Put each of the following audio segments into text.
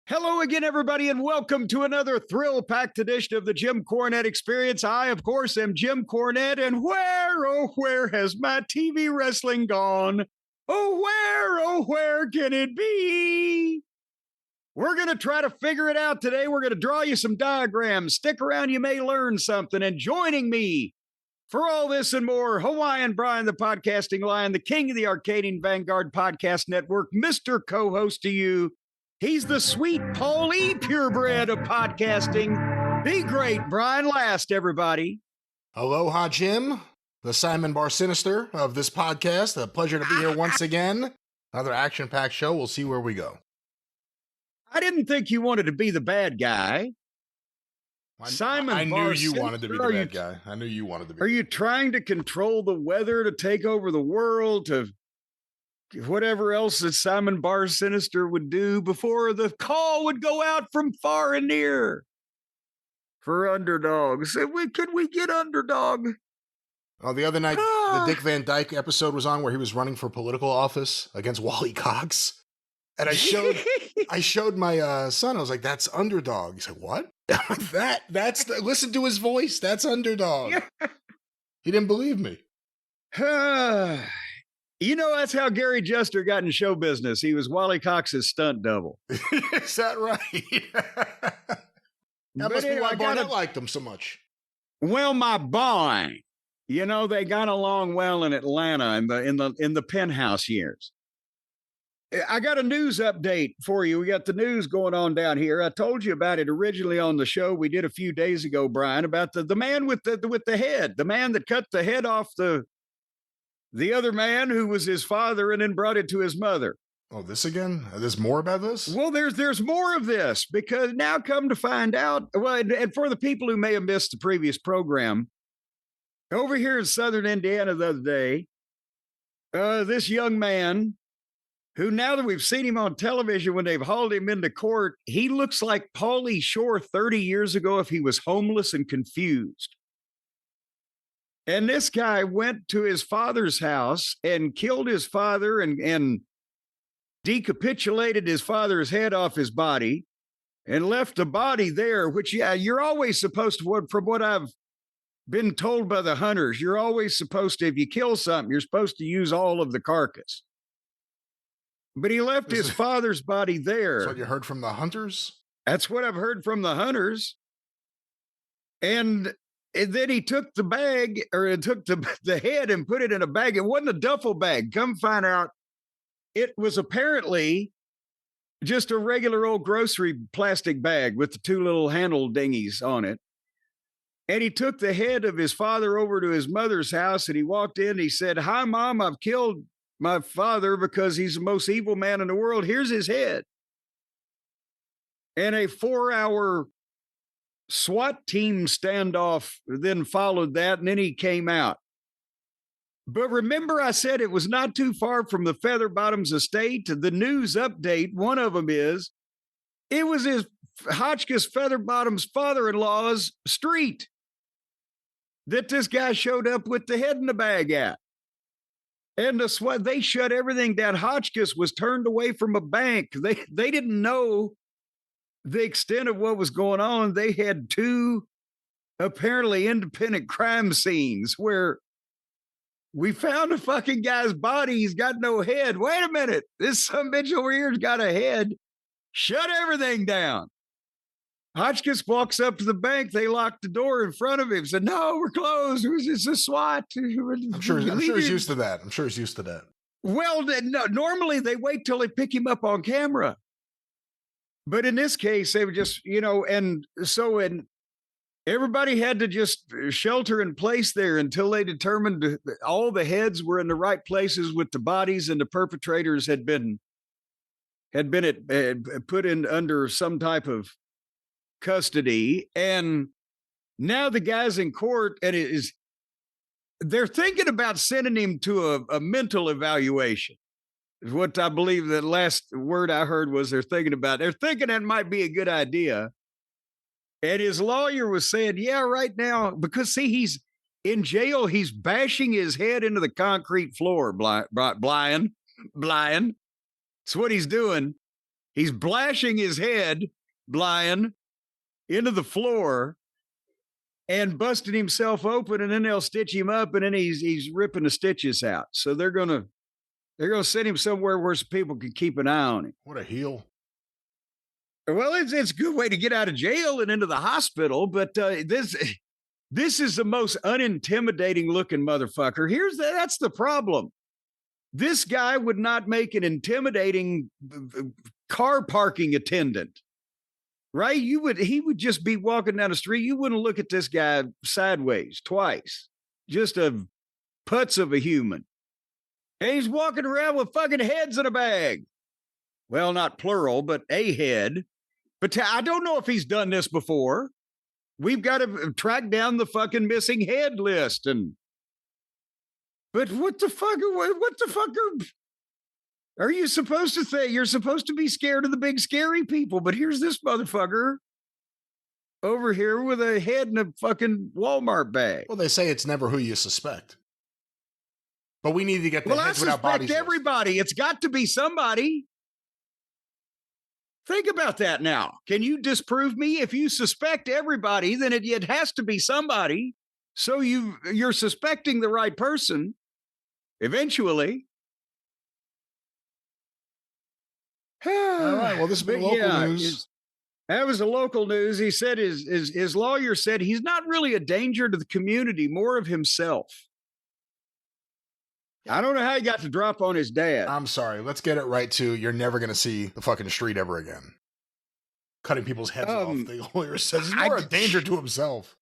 Hello again, everybody, and welcome to another thrill-packed edition of the Jim Cornette Experience. I, of course, am Jim Cornette, and oh, where has my TV wrestling gone? Oh, where can it be? We're going to try to figure it out today. We're going to draw you some diagrams. Stick around, you may learn something. And joining me for all this and more, Hawaiian Brian, the podcasting lion, the king of the Arcadian Vanguard podcast network, Mr. Co-host to you. He's the sweet Paul E. purebred of podcasting. The great Brian Last, everybody. Aloha, Jim, the Simon Bar Sinister of this podcast. A pleasure to be here once again. Another action-packed show. We'll see where we go. I didn't think you wanted to be the bad guy. I knew you wanted to be the bad guy. I knew you wanted to be. Are you trying to control the weather to take over the world, to whatever else that Simon Bar Sinister would do before the call would go out from far and near for underdogs? Could we get underdog? Oh, the other night, the Dick Van Dyke episode was on where he was running for political office against Wally Cox. And I showed my son. I was like, "That's underdog." He's like, "What?" That's listen to his voice. That's underdog. He didn't believe me. You know, that's how Gary Juster got in show business. He was Wally Cox's stunt double. Is that right? That must be why Barnett liked him so much. Well, my boy, you know, they got along well in Atlanta in the Penthouse years. I got a news update for you. We got the news going on down here. I told you about it originally on the show we did a few days ago, Brian, about the man with the head, the man that cut the head off the other man who was his father and then brought it to his mother. Oh, this again? There's more about this? Well, there's more of this, because now come to find out, well, and for the people who may have missed the previous program, over here in Southern Indiana the other day, this young man, who now that we've seen him on television when they've hauled him into court, he looks like Pauly Shore 30 years ago if he was homeless and confused. And this guy went to his father's house and killed his father and decapitulated his father's head off his body and left the body there, which, yeah, you're always supposed to, from what I've been told by the hunters, you're always supposed to, if you kill something, you're supposed to use all of the carcass. But he left his father's body there. That's what you heard from the hunters? That's what I've heard from the hunters. And then he took the bag, or took the head and put it in a bag. It wasn't a duffel bag. Come find out, it was apparently just a regular old grocery plastic bag with the two little handle dingies on it. And he took the head of his father over to his mother's house, and he walked in and he said, "Hi, Mom, I've killed my father because he's the most evil man in the world. Here's his head." And a 4-hour SWAT team standoff then followed that, and then he came out. But remember, I said it was not too far from the Featherbottoms estate. The news update, one of them is, it was his Hotchkiss Featherbottoms father-in-law's street that this guy showed up with the head in the bag at. And the SWAT, they shut everything down. Hotchkiss was turned away from a bank. They didn't know the extent of what was going on. They had two apparently independent crime scenes where we found a fucking guy's body. He's got no head. Wait a minute. This sumbitch over here's got a head. Shut everything down. Hotchkiss walks up to the bank. They locked the door in front of him. Said, "No, we're closed. It's a SWAT." I'm sure he's used to that. Well, no, normally they wait till they pick him up on camera. But in this case, they were just, and everybody had to just shelter in place there until they determined that all the heads were in the right places with the bodies, and the perpetrators had been put in under some type of custody. And now the guy's in court, and they're thinking about sending him to a mental evaluation. Is what I believe the last word I heard was they're thinking that might be a good idea. And his lawyer was saying, yeah, right now, because see, he's in jail, he's bashing his head into the concrete floor, Blind. It's what he's doing. He's blashing his head, Blind, into the floor and busting himself open, and then they'll stitch him up, and then he's ripping the stitches out. So they're gonna send him somewhere where some people can keep an eye on him. What a heel. Well, it's a good way to get out of jail and into the hospital, but this is the most unintimidating looking motherfucker. That's the problem. This guy would not make an intimidating car parking attendant, right? He would just be walking down the street. You wouldn't look at this guy sideways twice. Just a putz of a human. And he's walking around with fucking heads in a bag. Well, not plural, but a head. But I don't know if he's done this before. We've got to track down the fucking missing head list. But what the fuck are you supposed to think? You're supposed to be scared of the big scary people, but here's this motherfucker over here with a head in a fucking Walmart bag. Well, they say it's never who you suspect. But we need to get the heads without bodies. Well, I suspect everybody. It's got to be somebody. Think about that now. Can you disprove me? If you suspect everybody, then it has to be somebody. So you're suspecting the right person eventually. All right. Well, this has been local news. That was the local news. He said his lawyer said he's not really a danger to the community, more of himself. I don't know how he got to drop on his dad. I'm sorry. Let's get it right, too. You're never going to see the fucking street ever again. Cutting people's heads off. The lawyer says he's more a danger to himself.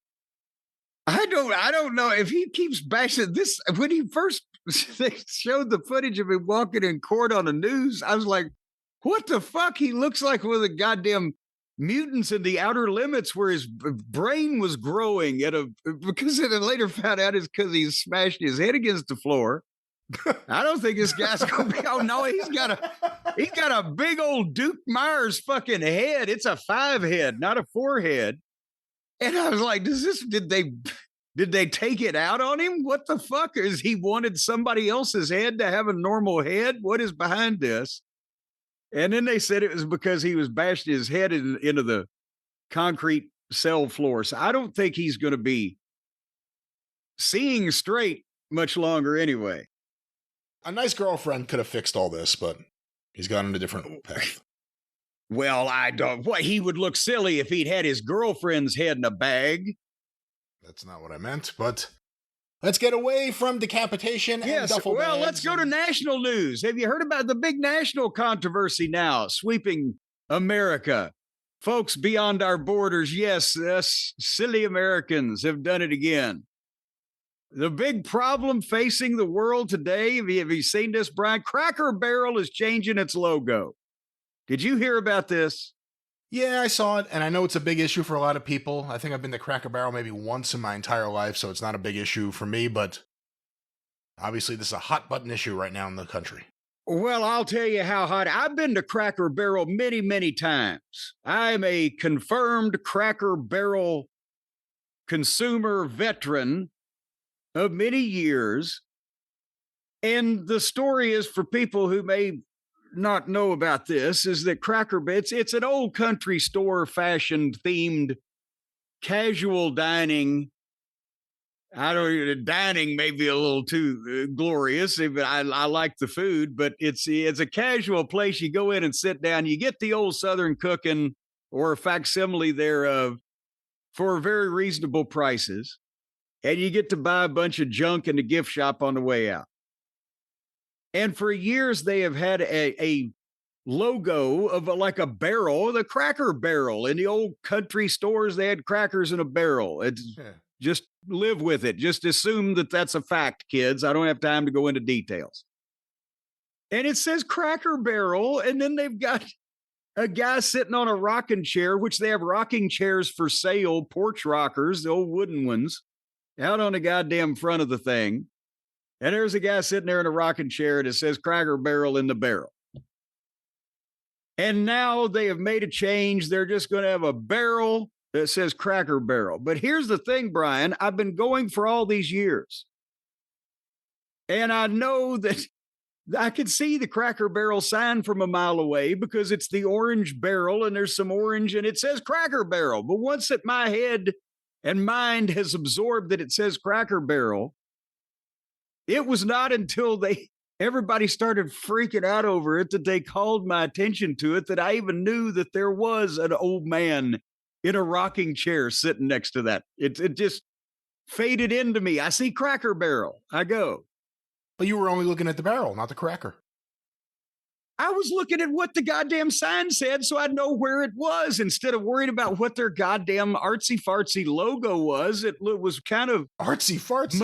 I don't know if he keeps bashing this. When he first they showed the footage of him walking in court on the news, I was like, what the fuck? He looks like one of the goddamn mutants in the Outer Limits where his brain was growing because it later found out it's because he smashed his head against the floor. I don't think this guy's gonna be. Oh no, he's got a big old Duke Myers fucking head. It's a 5 head, not a 4 head. And I was like, did they take it out on him? What the fuck? Is he wanted somebody else's head to have a normal head? What is behind this? And then they said it was because he was bashing his head into the concrete cell floor. So I don't think he's going to be seeing straight much longer anyway. A nice girlfriend could have fixed all this, but he's gone on a different path. Well, I don't. What, he would look silly if he'd had his girlfriend's head in a bag. That's not what I meant, but let's get away from decapitation and duffel bags. Well, let's go to national news. Have you heard about the big national controversy now sweeping America? Folks beyond our borders, yes, us silly Americans have done it again. The big problem facing the world today, have you seen this, Brian? Cracker Barrel is changing its logo. Did you hear about this? Yeah, I saw it, and I know it's a big issue for a lot of people. I think I've been to Cracker Barrel maybe once in my entire life, so it's not a big issue for me, but obviously this is a hot button issue right now in the country. Well, I'll tell you how hot. I've been to Cracker Barrel many, many times. I'm a confirmed Cracker Barrel consumer veteran of many years. And the story is, for people who may not know about this, is that Cracker Bits, it's an old country store fashioned themed casual dining. Dining may be a little too glorious. I like the food, but it's a casual place. You go in and sit down, you get the old Southern cooking or a facsimile thereof for very reasonable prices. And you get to buy a bunch of junk in the gift shop on the way out. And for years, they have had a logo of like a barrel, the Cracker Barrel. In the old country stores, they had crackers in a barrel. Just live with it. Just assume that that's a fact, kids. I don't have time to go into details. And it says Cracker Barrel, and then they've got a guy sitting on a rocking chair, which they have rocking chairs for sale, porch rockers, the old wooden ones, out on the goddamn front of the thing. And there's a guy sitting there in a rocking chair that says Cracker Barrel in the barrel. And now they have made a change. They're just going to have a barrel that says Cracker Barrel. But here's the thing, Brian. I've been going for all these years. And I know that I could see the Cracker Barrel sign from a mile away because it's the orange barrel and there's some orange and it says Cracker Barrel. But once that my head and mind has absorbed that it says Cracker Barrel, it was not until everybody started freaking out over it that they called my attention to it, that I even knew that there was an old man in a rocking chair sitting next to that. It just faded into me. I see Cracker Barrel. I go. But you were only looking at the barrel, not the cracker. I was looking at what the goddamn sign said so I'd know where it was instead of worrying about what their goddamn artsy-fartsy logo was. It was kind of artsy-fartsy,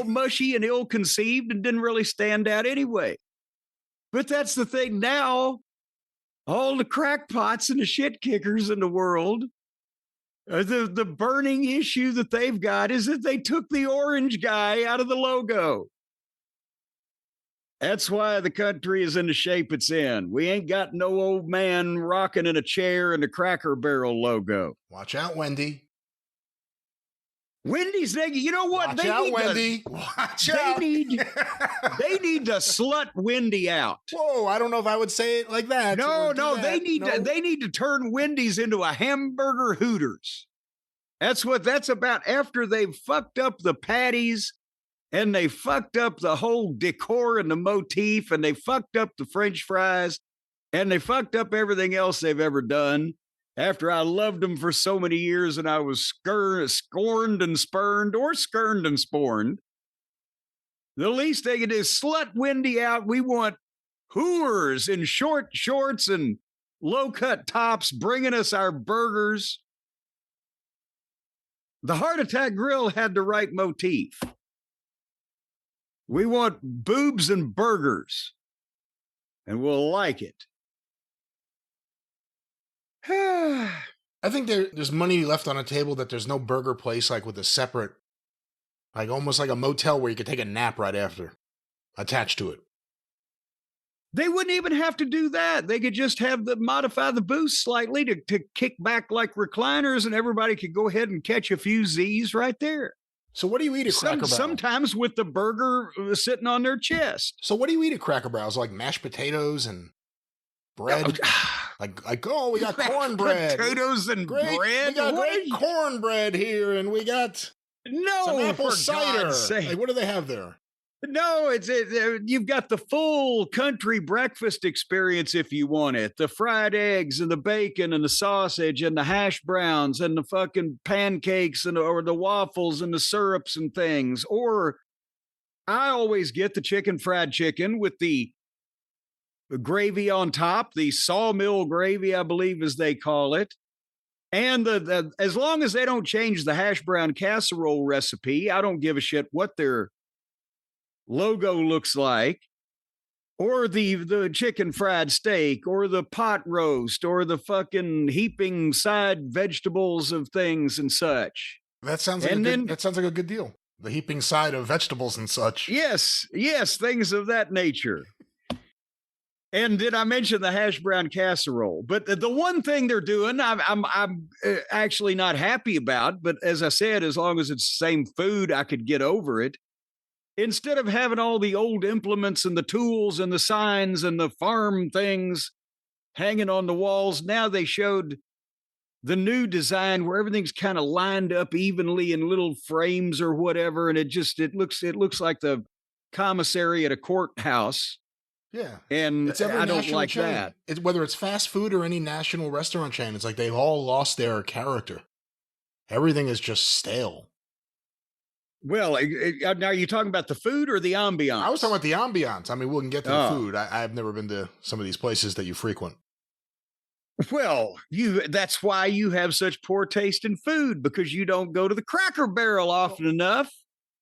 mushy and ill-conceived and didn't really stand out anyway. But that's the thing now. All the crackpots and the shit kickers in the world, the burning issue that they've got is that they took the orange guy out of the logo. That's why the country is in the shape it's in. We ain't got no old man rocking in a chair and the Cracker Barrel logo. Watch out, Wendy. Wendy's negative. You know what? Watch out, Wendy. Watch out. They need to slut Wendy out. Whoa, I don't know if I would say it like that. No, they need to turn Wendy's into a hamburger Hooters. That's what that's about. After they've fucked up the patties and they fucked up the whole decor and the motif, and they fucked up the French fries, and they fucked up everything else they've ever done. After I loved them for so many years and I was scorned and spurned, or skirned and sporned, the least they can do is slut Wendy out. We want hooers in short shorts and low-cut tops bringing us our burgers. The Heart Attack Grill had the right motif. We want boobs and burgers, and we'll like it. I think there's money left on a table that there's no burger place like with a separate, like almost like a motel where you could take a nap right after, attached to it. They wouldn't even have to do that. They could just modify the booth slightly to kick back like recliners, and everybody could go ahead and catch a few Z's right there. So what do you eat at Cracker Barrel? Sometimes with the burger sitting on their chest. So what do you eat at Cracker Barrel? Like mashed potatoes and bread? Like we got cornbread. Potatoes and bread? We got great cornbread here, and we got some apple cider. Like, what do they have there? No, you've got the full country breakfast experience if you want it. The fried eggs and the bacon and the sausage and the hash browns and the fucking pancakes or the waffles and the syrups and things. Or I always get the fried chicken with the gravy on top, the sawmill gravy, I believe as they call it. And as long as they don't change the hash brown casserole recipe, I don't give a shit what their logo looks like, or the chicken fried steak, or the pot roast, or the fucking heaping side vegetables of things and such. That sounds like a good deal. The heaping side of vegetables and such. Yes, things of that nature. And did I mention the hash brown casserole? But the one thing they're doing, I'm actually not happy about. But as I said, as long as it's the same food, I could get over it. Instead of having all the old implements and the tools and the signs and the farm things hanging on the walls, now they showed the new design where everything's kind of lined up evenly in little frames or whatever, and it looks like the commissary at a courthouse. Yeah, and I don't like that. Whether it's fast food or any national restaurant chain, it's like they've all lost their character. Everything is just stale. Well, now are you talking about the food or the ambiance? I was talking about the ambiance. I mean, we can get to the food. I've never been to some of these places that you frequent. Well, that's why you have such poor taste in food, because you don't go to the Cracker Barrel often enough.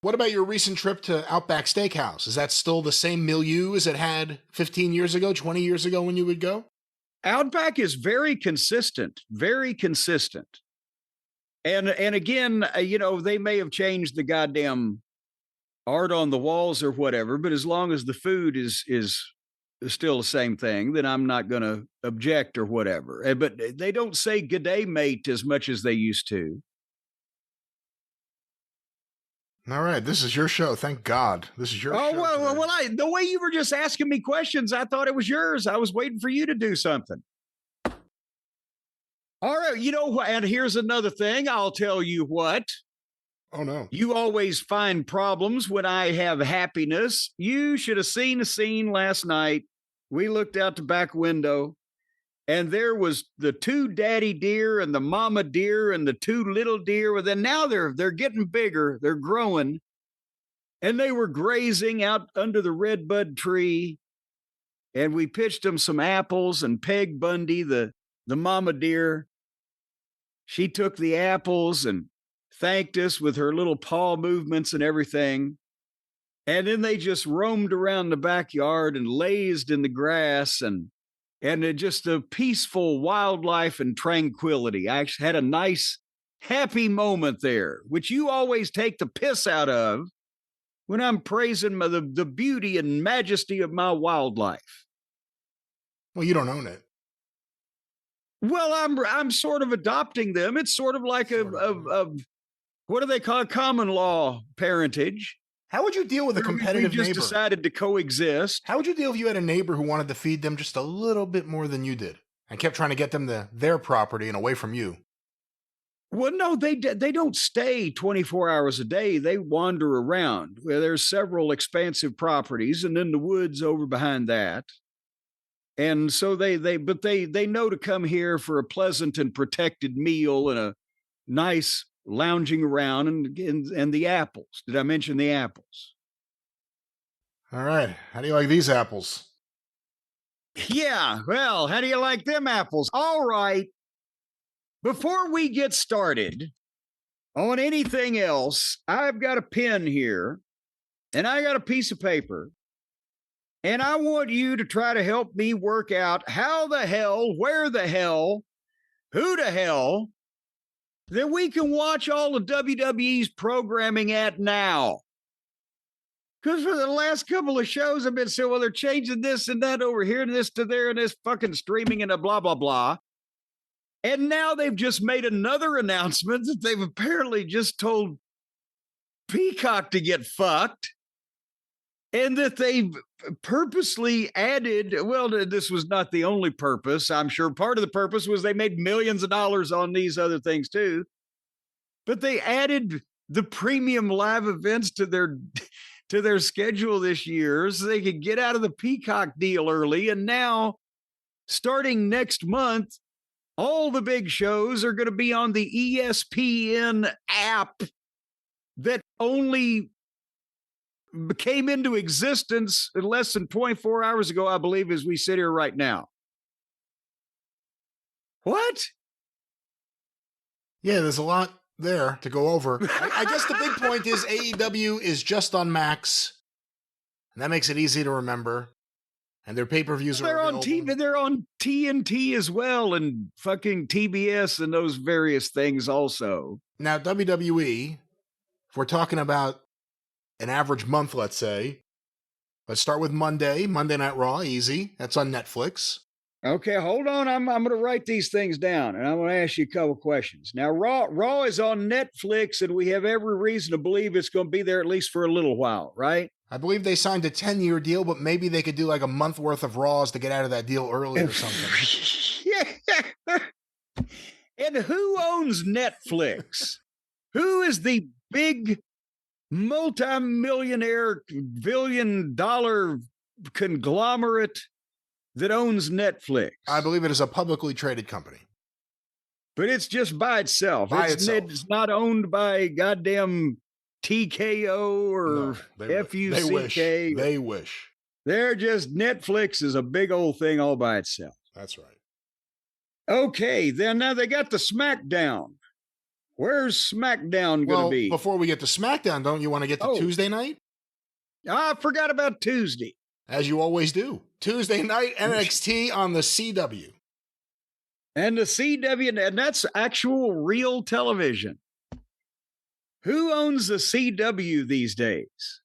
What about your recent trip to Outback Steakhouse? Is that still the same milieu as it had 15 years ago, 20 years ago when you would go? Outback is very consistent, very consistent. And again, they may have changed the goddamn art on the walls or whatever, but as long as the food is still the same thing, then I'm not going to object or whatever. But they don't say "Good day, mate" as much as they used to. All right, this is your show. Thank God. This is your show. Well, the way you were just asking me questions, I thought it was yours. I was waiting for you to do something. All right, you know what? And here's another thing. I'll tell you what. Oh, no. You always find problems when I have happiness. You should have seen the scene last night. We looked out the back window, and there was the 2 daddy deer and the mama deer and the 2 little deer. Well, then now they're getting bigger. They're growing. And they were grazing out under the redbud tree. And we pitched them some apples, and Peg Bundy, the mama deer, she took the apples and thanked us with her little paw movements and everything. And then they just roamed around the backyard and lazed in the grass, and just a peaceful wildlife and tranquility. I actually had a nice, happy moment there, which you always take the piss out of when I'm praising the beauty and majesty of my wildlife. Well, you don't own it. Well, I'm sort of adopting them. It's sort of like a what do they call it? Common law parentage. How would you deal with a competitive neighbor? We just decided to coexist. How would you deal if you had a neighbor who wanted to feed them just a little bit more than you did and kept trying to get them to their property and away from you? Well, no, they don't stay 24 hours a day. They wander around. Well, there's several expansive properties, and then the woods over behind that. And so they know to come here for a pleasant and protected meal and a nice lounging around and the apples. Did I mention the apples? All right. How do you like these apples? Yeah. Well, how do you like them apples? All right. Before we get started on anything else, I've got a pen here and I got a piece of paper, and I want you to try to help me work out how the hell, where the hell, who the hell that we can watch all of WWE's programming at now. Because for the last couple of shows, I've been saying, well, they're changing this and that over here and this to there and this fucking streaming and a blah, blah, blah. And now they've just made another announcement that they've apparently just told Peacock to get fucked, and that they've purposely added, well, this was not the only purpose. I'm sure part of the purpose was they made millions of dollars on these other things too. But they added the premium live events to their schedule this year so they could get out of the Peacock deal early. And now, starting next month, all the big shows are going to be on the ESPN app that only came into existence less than 24 hours ago, I believe, as we sit here right now. What? Yeah, there's a lot there to go over. I guess the big point is AEW is just on Max, and that makes it easy to remember. And their pay-per-views are on TV. They're on TNT as well, and fucking TBS and those various things also. Now, WWE, if we're talking about an average month, let's say, let's start with Monday Night Raw, easy. That's on Netflix. Okay, hold on. I'm going to write these things down, and I'm going to ask you a couple questions. Now, Raw is on Netflix, and we have every reason to believe it's going to be there at least for a little while, right? I believe they signed a 10-year deal, but maybe they could do like a month worth of Raws to get out of that deal early or something. Yeah. And who owns Netflix? Who is the big multi-millionaire, billion-dollar conglomerate that owns Netflix? I believe it is a publicly traded company. But it's just by itself. It's not owned by goddamn TKO or FUCK. They wish. They're just, Netflix is a big old thing all by itself. That's right. Okay, then now they got the SmackDown. Where's SmackDown going to be? Before we get to SmackDown, don't you want to get to Tuesday night? I forgot about Tuesday. As you always do. Tuesday night, NXT on the CW. And the CW, and that's actual real television. Who owns the CW these days?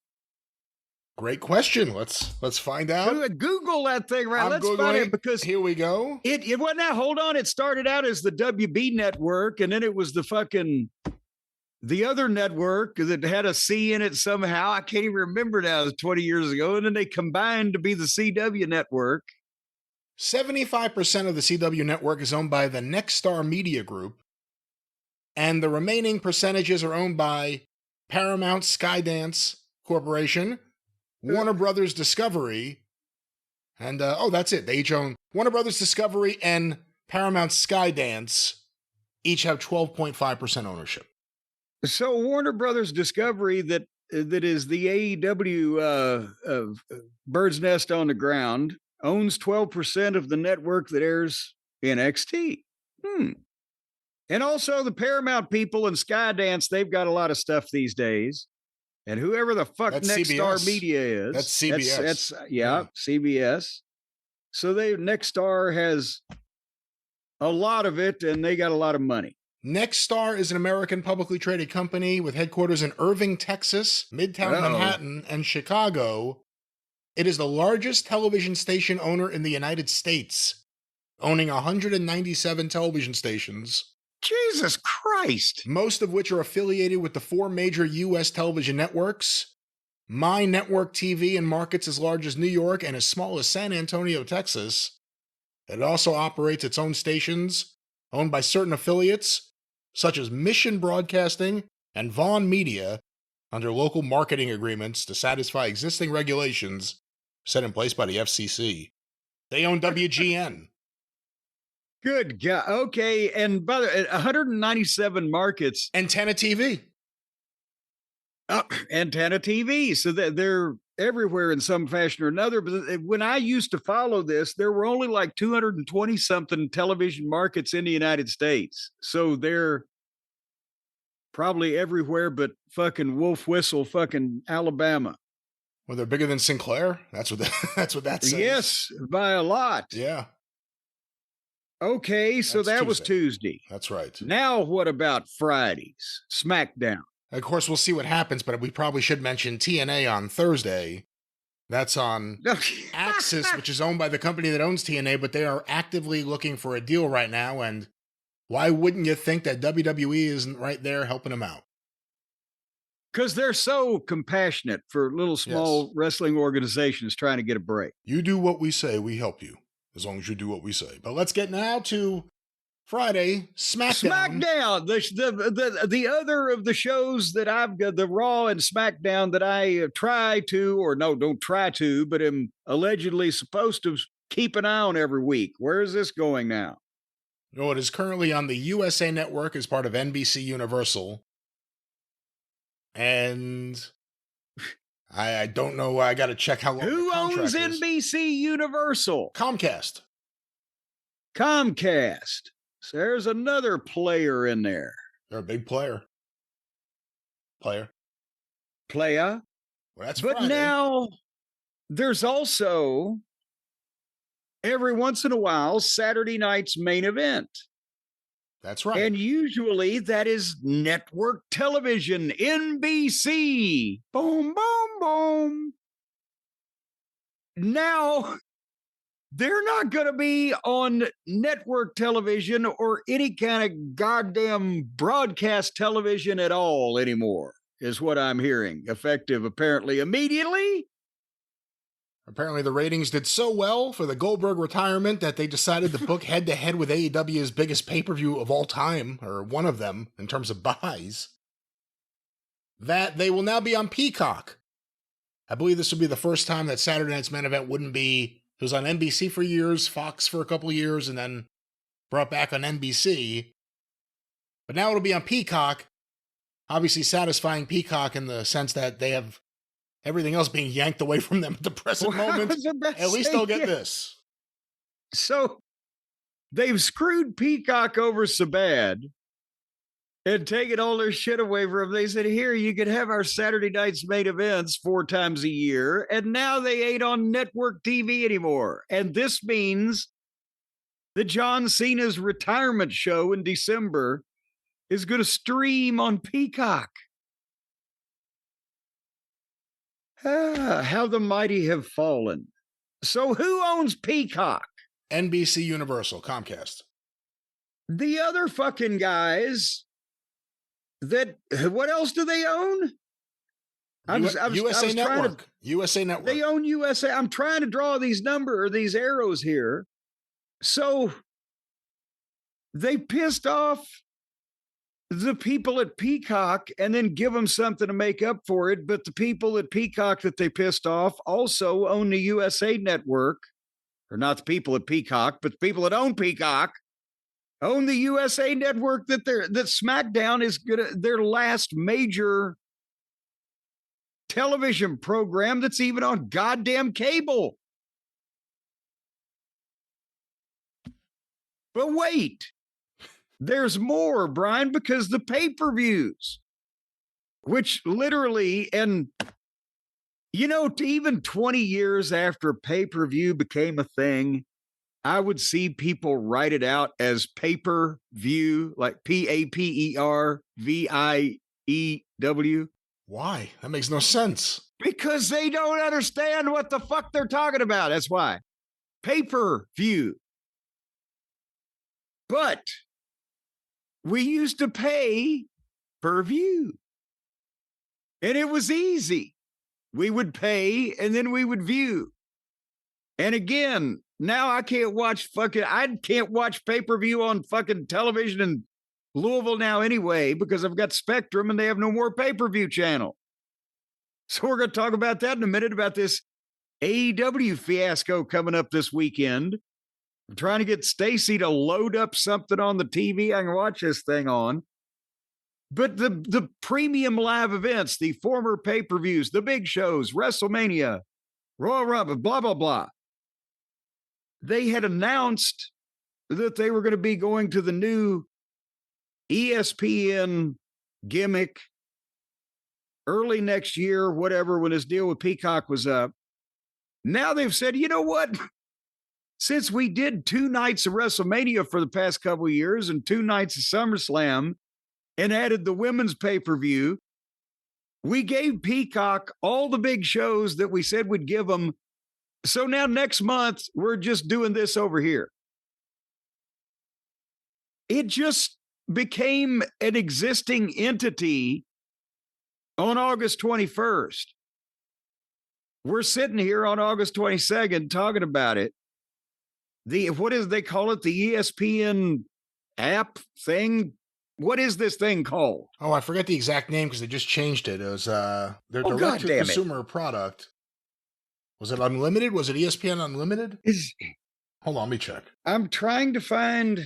Great question. Let's find out. Google that thing, right? Let's find it, because here we go. It well, now hold on. It started out as the WB network, and then it was the fucking the other network that had a C in it somehow. I can't even remember now. It was 20 years ago. And then they combined to be the CW network. 75% of the CW network is owned by the Nexstar Media Group, and the remaining percentages are owned by Paramount Skydance Corporation, Warner Brothers Discovery, and that's it. They each own Warner Brothers Discovery and Paramount Skydance each have 12.5% ownership. So Warner Brothers Discovery, that is the AEW Bird's Nest on the Ground, owns 12% of the network that airs NXT. And also the Paramount people and Skydance, they've got a lot of stuff these days. And whoever the fuck Nexstar Media is. That's CBS. That's CBS. So Nexstar has a lot of it, and they got a lot of money. Nexstar is an American publicly traded company with headquarters in Irving, Texas, Midtown Manhattan, and Chicago. It is the largest television station owner in the United States, owning 197 television stations. Jesus Christ! Most of which are affiliated with the 4 major U.S. television networks. My Network TV in markets as large as New York and as small as San Antonio, Texas. It also operates its own stations, owned by certain affiliates, such as Mission Broadcasting and Vaughn Media, under local marketing agreements to satisfy existing regulations set in place by the FCC. They own WGN. Good God. Okay. And by the way, 197 markets. Antenna TV. Antenna TV. So that they're everywhere in some fashion or another. But when I used to follow this, there were only like 220 something television markets in the United States. So they're probably everywhere but fucking Wolf Whistle, fucking Alabama. Well, they're bigger than Sinclair. That's what that says. Yes, by a lot. Yeah. Okay, so that was Tuesday. That's right. Now what about Fridays? SmackDown. Of course, we'll see what happens, but we probably should mention TNA on Thursday. That's on Axis, which is owned by the company that owns TNA, but they are actively looking for a deal right now, and why wouldn't you think that WWE isn't right there helping them out? Because they're so compassionate for little small wrestling organizations trying to get a break. You do what we say, we help you. As long as you do what we say. But let's get now to Friday, SmackDown. SmackDown, the other of the shows that I've got, the Raw and SmackDown that I don't try to, but am allegedly supposed to keep an eye on every week. Where is this going now? No, it is currently on the USA Network as part of NBC Universal. And I don't know. I got to check how long. Who owns NBC Universal? Comcast. So there's another player in there. They're a big player. Player. Well, that's but Friday. Now there's also every once in a while Saturday night's main event. That's right. And usually that is network television, NBC. Boom, boom, boom. Now, they're not going to be on network television or any kind of goddamn broadcast television at all anymore, is what I'm hearing. Effective, apparently, immediately. Apparently, the ratings did so well for the Goldberg retirement that they decided to book head-to-head with AEW's biggest pay-per-view of all time, or one of them, in terms of buys, that they will now be on Peacock. I believe this will be the first time that Saturday Night's Main Event wouldn't be... It was on NBC for years, Fox for a couple of years, and then brought back on NBC. But now it'll be on Peacock, obviously satisfying Peacock in the sense that they have everything else being yanked away from them at the present moment. At least they'll get this. So they've screwed Peacock over so bad and taken all their shit away from them. They said, here, you can have our Saturday night's main events 4 times a year. And now they ain't on network TV anymore. And this means that John Cena's retirement show in December is going to stream on Peacock. How the mighty have fallen. So who owns Peacock? NBC Universal, Comcast. The other fucking guys that what else do they own? USA Network. USA Network. They own USA. I'm trying to draw these arrows here. So they pissed off the people at Peacock and then give them something to make up for it. But the people at Peacock that they pissed off also own the USA Network, or not the people at Peacock, but the people that own Peacock own the USA Network that SmackDown is their last major television program that's even on goddamn cable. But wait, there's more, Brian, because the pay-per-views, which literally, and even 20 years after pay-per-view became a thing, I would see people write it out as pay-per-view, like PAPERVIEW. Why? That makes no sense. Because they don't understand what the fuck they're talking about. That's why. Pay-per-view. But we used to pay per view. And it was easy. We would pay and then we would view. And again, now I can't watch pay-per-view on fucking television in Louisville now anyway, because I've got Spectrum and they have no more pay-per-view channel. So we're going to talk about that in a minute, about this AEW fiasco coming up this weekend. I'm trying to get Stacy to load up something on the TV I can watch this thing on. But the premium live events, the former pay-per-views, the big shows, WrestleMania, Royal Rumble, blah, blah, blah. They had announced that they were going to be going to the new ESPN gimmick early next year, whatever, when his deal with Peacock was up. Now they've said, you know what? Since we did 2 nights of WrestleMania for the past couple of years and 2 nights of SummerSlam and added the women's pay-per-view, we gave Peacock all the big shows that we said we'd give them. So now next month, we're just doing this over here. It just became an existing entity on August 21st. We're sitting here on August 22nd talking about it. What is they call it? The ESPN app thing? What is this thing called? Oh, I forget the exact name because they just changed it. It was their direct-to-consumer product. Was it Unlimited? Was it ESPN Unlimited? Hold on, let me check. I'm trying to find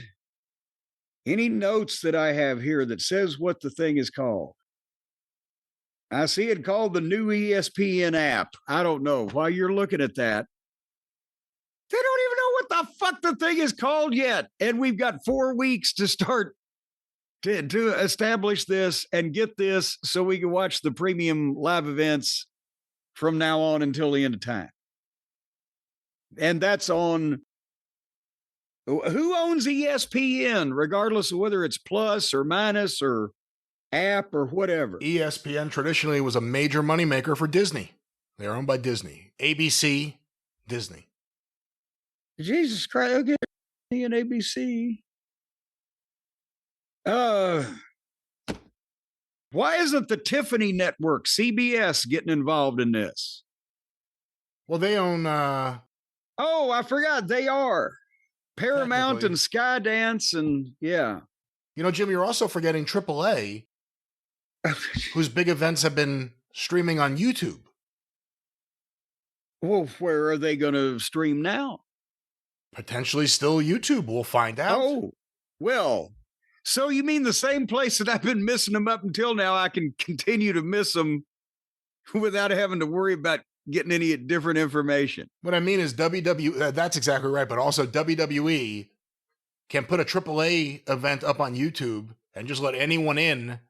any notes that I have here that says what the thing is called. I see it called the new ESPN app. I don't know. While you're looking at that, they don't even know what the fuck the thing is called yet. And we've got 4 weeks to start to establish this and get this so we can watch the premium live events from now on until the end of time. And that's on who owns ESPN, regardless of whether it's plus or minus or app or whatever. ESPN traditionally was a major moneymaker for Disney. They're owned by Disney. ABC, Disney. Jesus Christ, okay. And ABC. Why isn't the Tiffany Network, CBS, getting involved in this? Well, they own... Oh, I forgot. They are. Paramount and Skydance and, yeah. You know, Jim, you're also forgetting AAA, whose big events have been streaming on YouTube. Well, where are they going to stream now? Potentially still YouTube. We'll find out. Oh, well... So you mean the same place that I've been missing them up until now, I can continue to miss them without having to worry about getting any different information? What I mean is that's exactly right, but also WWE can put a AAA event up on YouTube and just let anyone in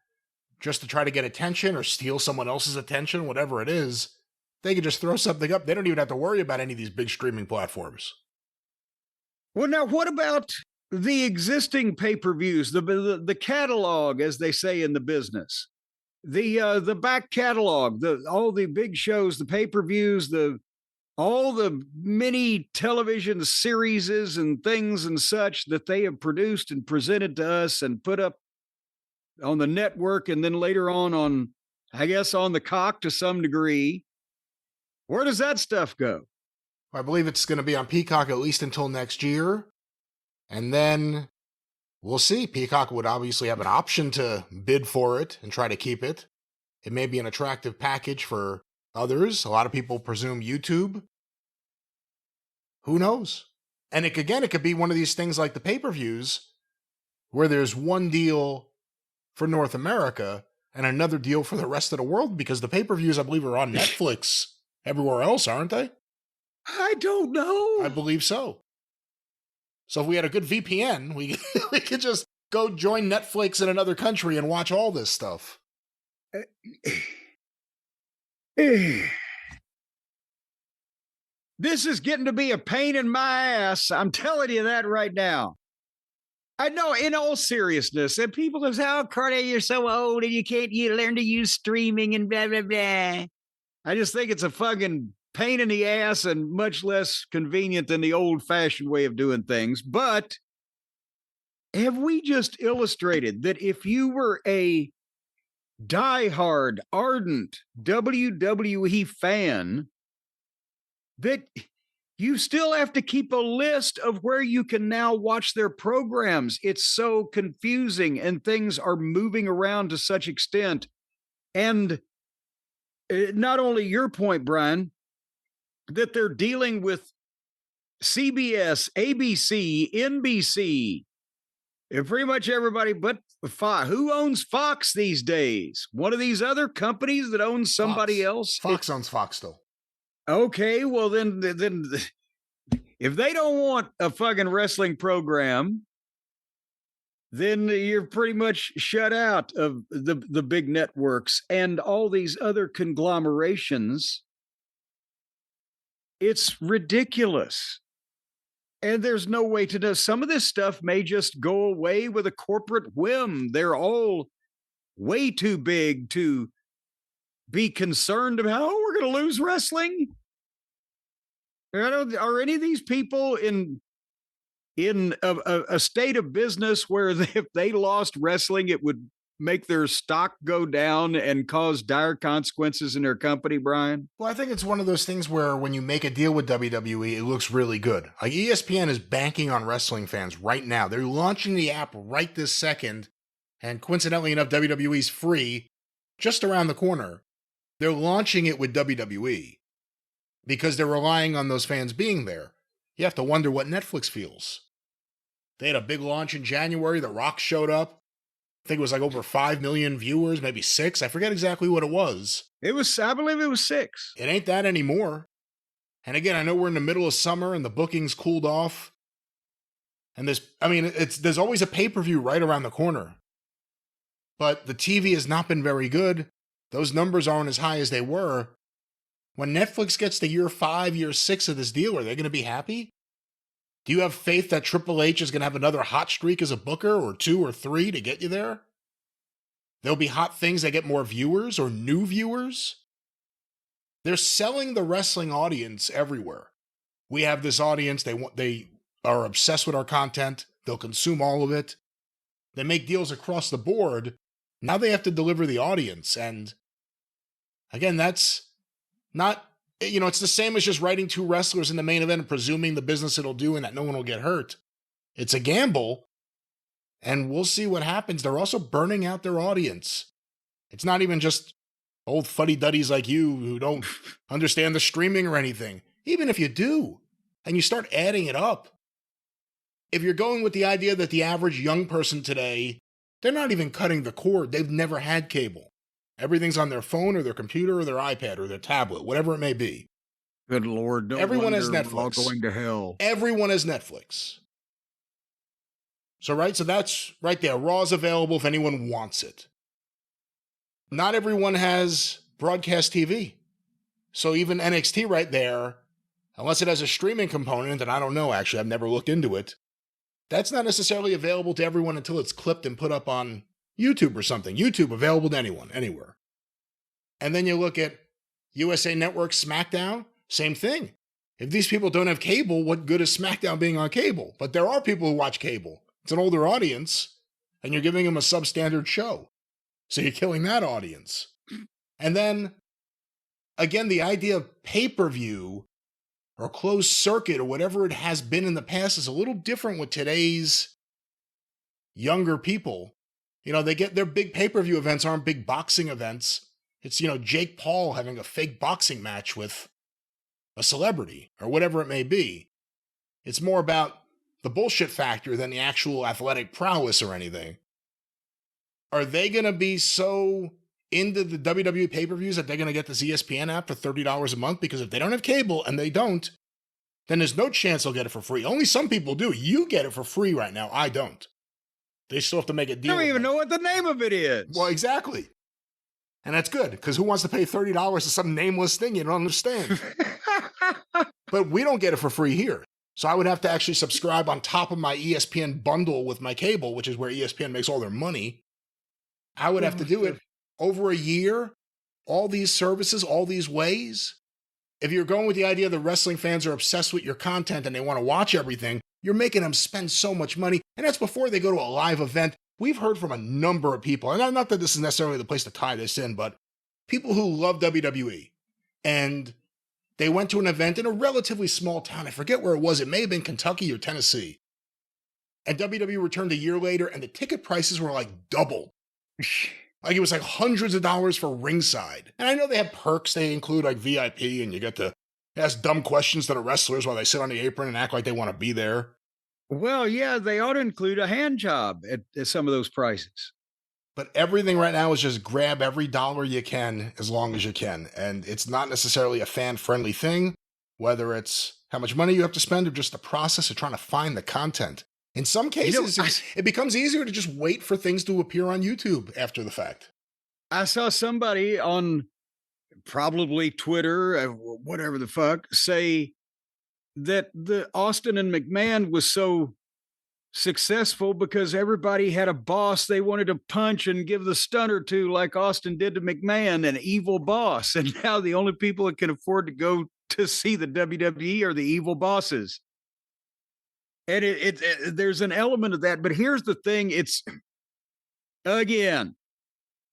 just to try to get attention or steal someone else's attention, whatever it is. They can just throw something up. They don't even have to worry about any of these big streaming platforms. Well, now what about the existing pay-per-views, the catalog, as they say in the business, the back catalog, all the big shows, the pay-per-views, all the mini television series and things and such that they have produced and presented to us and put up the network, and then later on, I guess, on the cock to some degree. Where does that stuff go? I believe it's going to be on Peacock at least until next year. And then we'll see. Peacock would obviously have an option to bid for it and try to keep it. It may be an attractive package for others. A lot of people presume YouTube. Who knows? And it could be one of these things like the pay-per-views where there's one deal for North America and another deal for the rest of the world, because the pay-per-views, I believe, are on Netflix everywhere else, aren't they? I don't know. I believe so. So if we had a good VPN, we could just go join Netflix in another country and watch all this stuff. This is getting to be a pain in my ass. I'm telling you that right now. I know, in all seriousness, and people go, "Oh, Cornette, you're so old and you learn to use streaming and blah, blah, blah." I just think it's a fucking pain in the ass and much less convenient than the old-fashioned way of doing things. But have we just illustrated that if you were a diehard, ardent WWE fan, that you still have to keep a list of where you can now watch their programs? It's so confusing, and things are moving around to such extent. And not only your point, Brian, that they're dealing with CBS, ABC, NBC, and pretty much everybody but Fox. Who owns Fox these days? One of these other companies that owns somebody else? Fox owns Fox still. Okay, well then if they don't want a fucking wrestling program, then you're pretty much shut out of the big networks and all these other conglomerations. It's ridiculous. And there's no way to know. Some of this stuff may just go away with a corporate whim. They're all way too big to be concerned about, "Oh, we're going to lose wrestling." Are any of these people in a state of business where if they lost wrestling, it would make their stock go down and cause dire consequences in their company, Brian? Well, I think it's one of those things where when you make a deal with WWE, it looks really good. Like ESPN is banking on wrestling fans right now. They're launching the app right this second. And coincidentally enough, WWE's free just around the corner. They're launching it with WWE because they're relying on those fans being there. You have to wonder what Netflix feels. They had a big launch in January. The Rock showed up. I think it was like over 5 million viewers, maybe 6. I forget exactly what it was. I believe it was 6. It ain't that anymore. And again, I know we're in the middle of summer and the bookings cooled off. And there's always a pay-per-view right around the corner. But the TV has not been very good. Those numbers aren't as high as they were. When Netflix gets to year 5, year 6 of this deal, are they going to be happy? Do you have faith that Triple H is going to have another hot streak as a booker, or 2 or 3 to get you there? There'll be hot things that get more viewers or new viewers. They're selling the wrestling audience everywhere. We have this audience, they are obsessed with our content. They'll consume all of it. They make deals across the board. Now they have to deliver the audience. And again, that's not, it's the same as just writing 2 wrestlers in the main event and presuming the business it'll do and that no one will get hurt. It's a gamble, and we'll see what happens. They're also burning out their audience. It's not even just old fuddy-duddies like you who don't understand the streaming or anything. Even if you do, and you start adding it up, if you're going with the idea that the average young person today, they're not even cutting the cord. They've never had cable. Everything's on their phone or their computer or their iPad or their tablet, whatever it may be. Good Lord. No Everyone has wonder we're all Netflix. going to hell. Everyone has Netflix. So that's right there. Raw's available if anyone wants it. Not everyone has broadcast TV. So even NXT right there, unless it has a streaming component, and I don't know, actually, I've never looked into it, that's not necessarily available to everyone until it's clipped and put up on YouTube or something. YouTube available to anyone, anywhere. And then you look at USA Network, SmackDown, same thing. If these people don't have cable, what good is SmackDown being on cable? But there are people who watch cable. It's an older audience. and you're giving them a substandard show. So you're killing that audience. And then, again, the idea of pay-per-view or closed circuit or whatever it has been in the past is a little different with today's younger people. You know, they get their big pay-per-view events aren't big boxing events. It's, you know, Jake Paul having a fake boxing match with a celebrity or whatever it may be. It's more about the bullshit factor than the actual athletic prowess or anything. Are they going to be so into the WWE pay-per-views that they're going to get this ESPN app for $30 a month? Because if they don't have cable, and they don't, then there's no chance they'll get it for free. Only some people do. You get it for free right now. I don't. They still have to make a deal. I don't even know what the name of it is. Well, exactly. And that's good, because who wants to pay $30 to some nameless thing you don't understand? But we don't get it for free here. So I would have to actually subscribe on top of my ESPN bundle with my cable, which is where ESPN makes all their money. I would have to do it over a year, all these services, all these ways. If you're going with the idea that wrestling fans are obsessed with your content and they want to watch everything, you're making them spend so much money. And that's before they go to a live event. We've heard from a number of people, and not that this is necessarily the place to tie this in, but people who love WWE. And they went to an event in a relatively small town. I forget where it was. It may have been Kentucky or Tennessee. And WWE returned a year later, and the ticket prices were like double. Like it was like hundreds of dollars for ringside. And I know they have perks. They include like VIP, and you get to ask dumb questions to the wrestlers while they sit on the apron and act like they want to be there. Well, yeah, they ought to include a hand job at some of those prices. But everything right now is just grab every dollar you can as long as you can. And it's not necessarily a fan-friendly thing, whether it's how much money you have to spend or just the process of trying to find the content. In some cases, it becomes easier to just wait for things to appear on YouTube after the fact. I saw somebody on probably Twitter, whatever the fuck, say that the Austin and McMahon was so successful because everybody had a boss they wanted to punch and give the stunner to, like Austin did to McMahon, an evil boss. And now the only people that can afford to go to see the WWE are the evil bosses. And there's an element of that. But here's the thing. It's, again,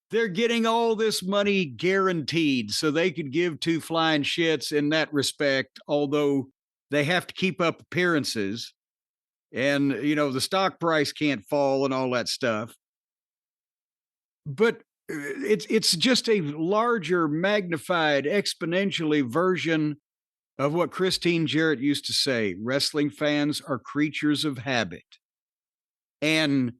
they're getting all this money guaranteed so they could give two flying shits in that respect, although they have to keep up appearances. And, you know, the stock price can't fall and all that stuff. But it's just a larger, magnified, exponentially version of what Christine Jarrett used to say. Wrestling fans are creatures of habit. And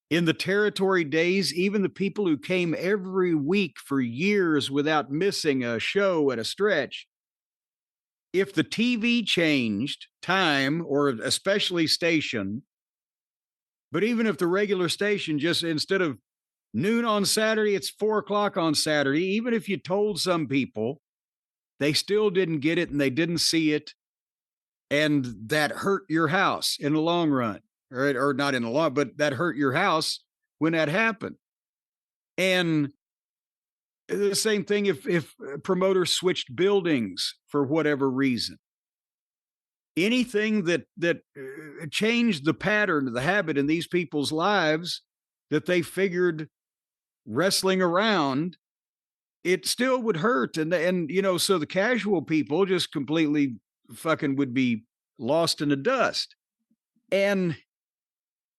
in the territory days, even the people who came every week for years without missing a show at a stretch, if the TV changed time, or especially station, but even if the regular station just, instead of noon on Saturday, it's 4:00 on Saturday, even if you told some people, they still didn't get it and they didn't see it. And that hurt your house in the long run, or not in the long, but that hurt your house when that happened. And the same thing if promoters switched buildings for whatever reason. Anything that changed the pattern, the habit in these people's lives that they figured wrestling around, it still would hurt. And you know, so the casual people just completely fucking would be lost in the dust. And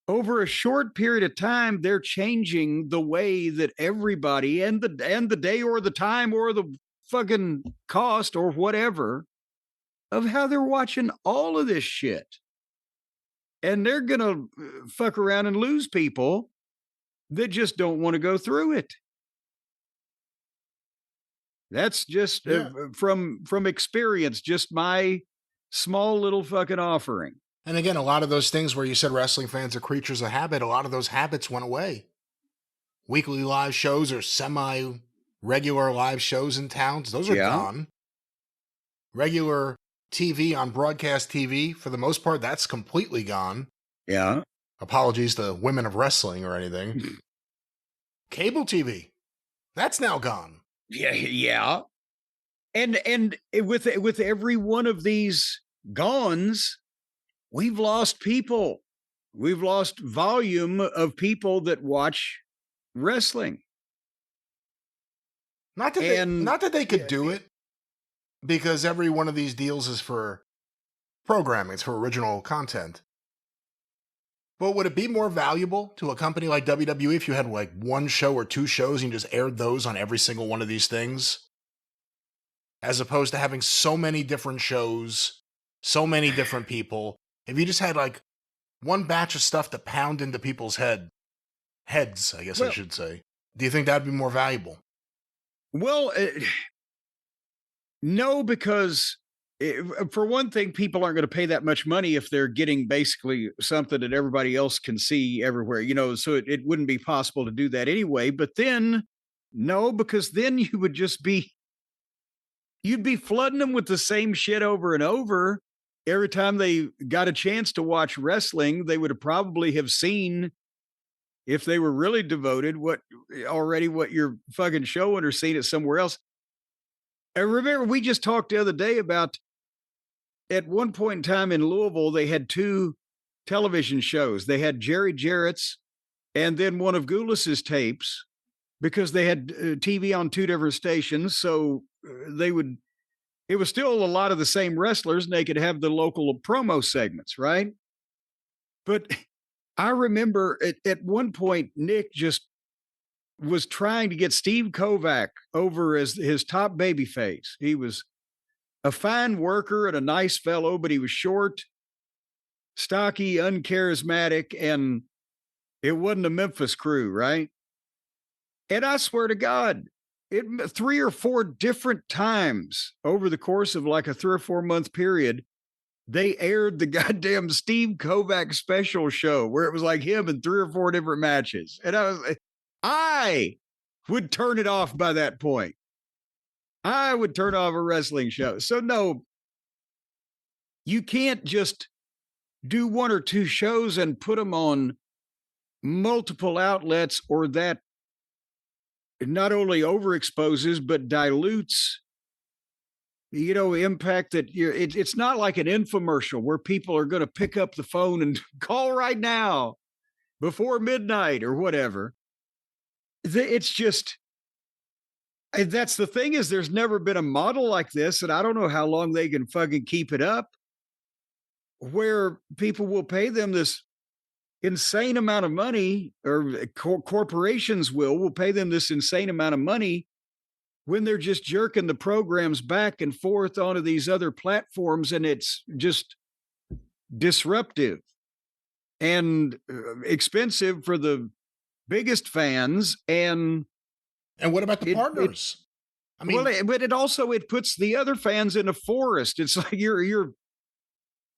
over a short period of time, they're changing the way that everybody and the day or the time or the fucking cost or whatever of how they're watching all of this shit. And they're going to fuck around and lose people that just don't want to go through it. That's just from experience, just my small little fucking offering. And again, a lot of those things where you said wrestling fans are creatures of habit, a lot of those habits went away. Weekly live shows or semi-regular live shows in towns, those are gone. Regular TV on broadcast TV, for the most part, that's completely gone. Yeah. Apologies to women of wrestling or anything. Cable TV, that's now gone. Yeah. And with every one of these gones, we've lost people. we've lost volume of people that watch wrestling. Not that they could do it, because every one of these deals is for programming, it's for original content. But would it be more valuable to a company like WWE if you had like one show or two shows and you just aired those on every single one of these things? As opposed to having so many different shows, so many different people. If you just had like one batch of stuff to pound into people's heads, I guess I should say. Do you think that'd be more valuable? Well, no, because for one thing, people aren't going to pay that much money if they're getting basically something that everybody else can see everywhere, so it wouldn't be possible to do that anyway. But then, no, because then you'd be flooding them with the same shit over and over. Every time they got a chance to watch wrestling, they would have probably have seen, if they were really devoted, what you're fucking showing or seen it somewhere else. I remember we just talked the other day about, at one point in time in Louisville, they had two television shows. They had Jerry Jarrett's and then one of Goulas's tapes, because they had TV on two different stations. So it was still a lot of the same wrestlers, and they could have the local promo segments, right? But I remember at one point, Nick just was trying to get Steve Kovac over as his top babyface. He was a fine worker and a nice fellow, but he was short, stocky, uncharismatic, and it wasn't a Memphis crew, right? And I swear to God, 3 or 4 different times over the course of like a 3 or 4 month period, they aired the goddamn Steve Kovac special show where it was like him in 3 or 4 different matches. And I would turn it off by that point. I would turn off a wrestling show. So no, you can't just do 1 or 2 shows and put them on multiple outlets, or that not only overexposes, but dilutes, impact that it's not like an infomercial where people are going to pick up the phone and call right now before midnight or whatever. It's just, that's the thing, is there's never been a model like this, and I don't know how long they can fucking keep it up, where people will pay them this insane amount of money, or corporations will pay them this insane amount of money when they're just jerking the programs back and forth onto these other platforms, and it's just disruptive and expensive for the biggest fans. And what about the partners? I mean, but it puts the other fans in a forest. It's like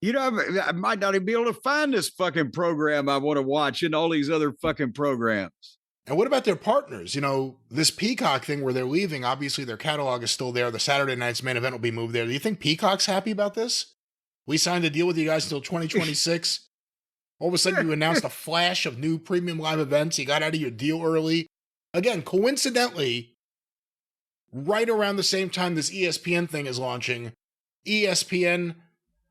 I might not even be able to find this fucking program I want to watch in all these other fucking programs. And what about their partners? This Peacock thing where they're leaving, obviously their catalog is still there. The Saturday night's main event will be moved there. Do you think Peacock's happy about this? We signed a deal with you guys until 2026. All of a sudden you announced a flash of new premium live events. You got out of your deal early. Again, coincidentally, right around the same time this ESPN thing is launching, ESPN,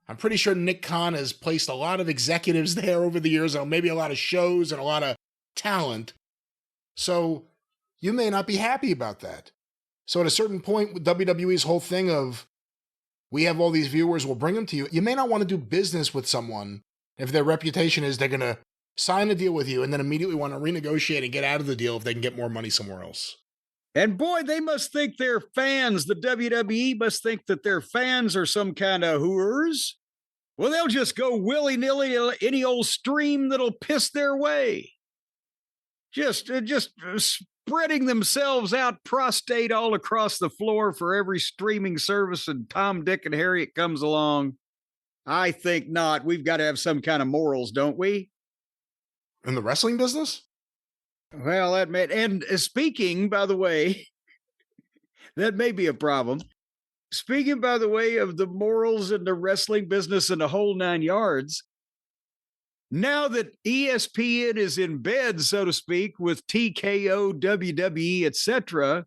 I'm pretty sure Nick Khan has placed a lot of executives there over the years, and maybe a lot of shows and a lot of talent. So you may not be happy about that. So at a certain point with WWE's whole thing of, we have all these viewers, we'll bring them to you, you may not want to do business with someone if their reputation is they're going to sign a deal with you and then immediately want to renegotiate and get out of the deal if they can get more money somewhere else. And boy, they must think their fans, the WWE must think that their fans are some kind of hooers. Well, they'll just go willy-nilly any old stream that'll piss their way. Just spreading themselves out prostate all across the floor for every streaming service, and Tom, Dick, and Harry it comes along. I think not. We've got to have some kind of morals, don't we? In the wrestling business? Well, and speaking, by the way, that may be a problem. Speaking, by the way, of the morals in the wrestling business and the whole 9 yards, now that ESPN is in bed, so to speak, with TKO, WWE, etc.,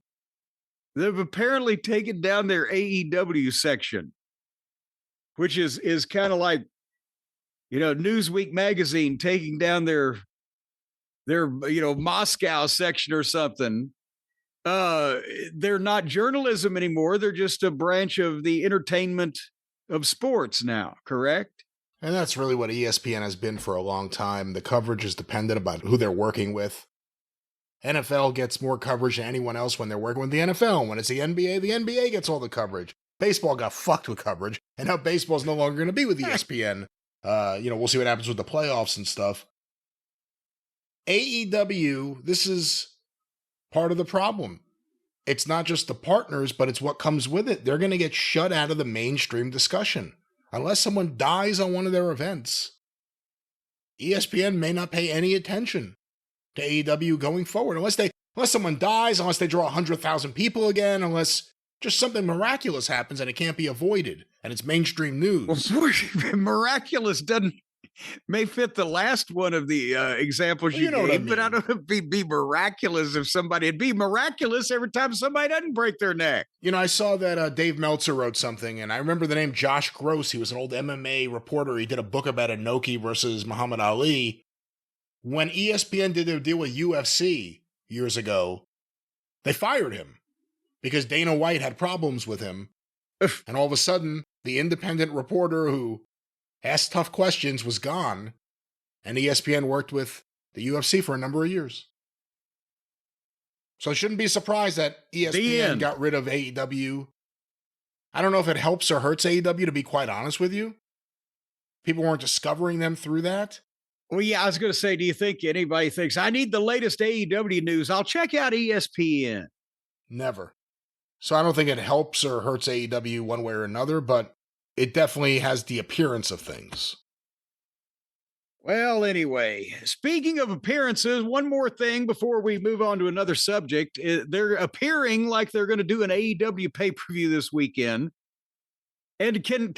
they've apparently taken down their AEW section, which is kind of like, Newsweek magazine taking down their Moscow section or something. They're not journalism anymore. They're just a branch of the entertainment of sports now, correct? And that's really what ESPN has been for a long time. The coverage is dependent about who they're working with. NFL gets more coverage than anyone else when they're working with the NFL. When it's the NBA gets all the coverage. Baseball got fucked with coverage, and now baseball's no longer going to be with ESPN. We'll see what happens with the playoffs and stuff. AEW, this is part of the problem. It's not just the partners, but it's what comes with it. They're going to get shut out of the mainstream discussion. Unless someone dies on one of their events, ESPN may not pay any attention to AEW going forward. Unless someone dies, unless they draw 100,000 people again, unless just something miraculous happens and it can't be avoided, and it's mainstream news. Well, miraculous may fit the last one of the examples you gave, but I don't know if it'd be miraculous if it'd be miraculous every time somebody doesn't break their neck. I saw that Dave Meltzer wrote something, and I remember the name Josh Gross. He was an old MMA reporter. He did a book about Inoki versus Muhammad Ali. When ESPN did their deal with UFC years ago, they fired him because Dana White had problems with him. And all of a sudden, the independent reporter who asked tough questions was gone, and ESPN worked with the UFC for a number of years. So I shouldn't be surprised that ESPN got rid of AEW. I don't know if it helps or hurts AEW, to be quite honest with you. People weren't discovering them through that. Well, yeah, I was going to say, do you think anybody thinks, I need the latest AEW news, I'll check out ESPN? Never. So I don't think it helps or hurts AEW one way or another, but it definitely has the appearance of things. Well, anyway, speaking of appearances, one more thing before we move on to another subject. They're appearing like they're going to do an AEW pay-per-view this weekend. And can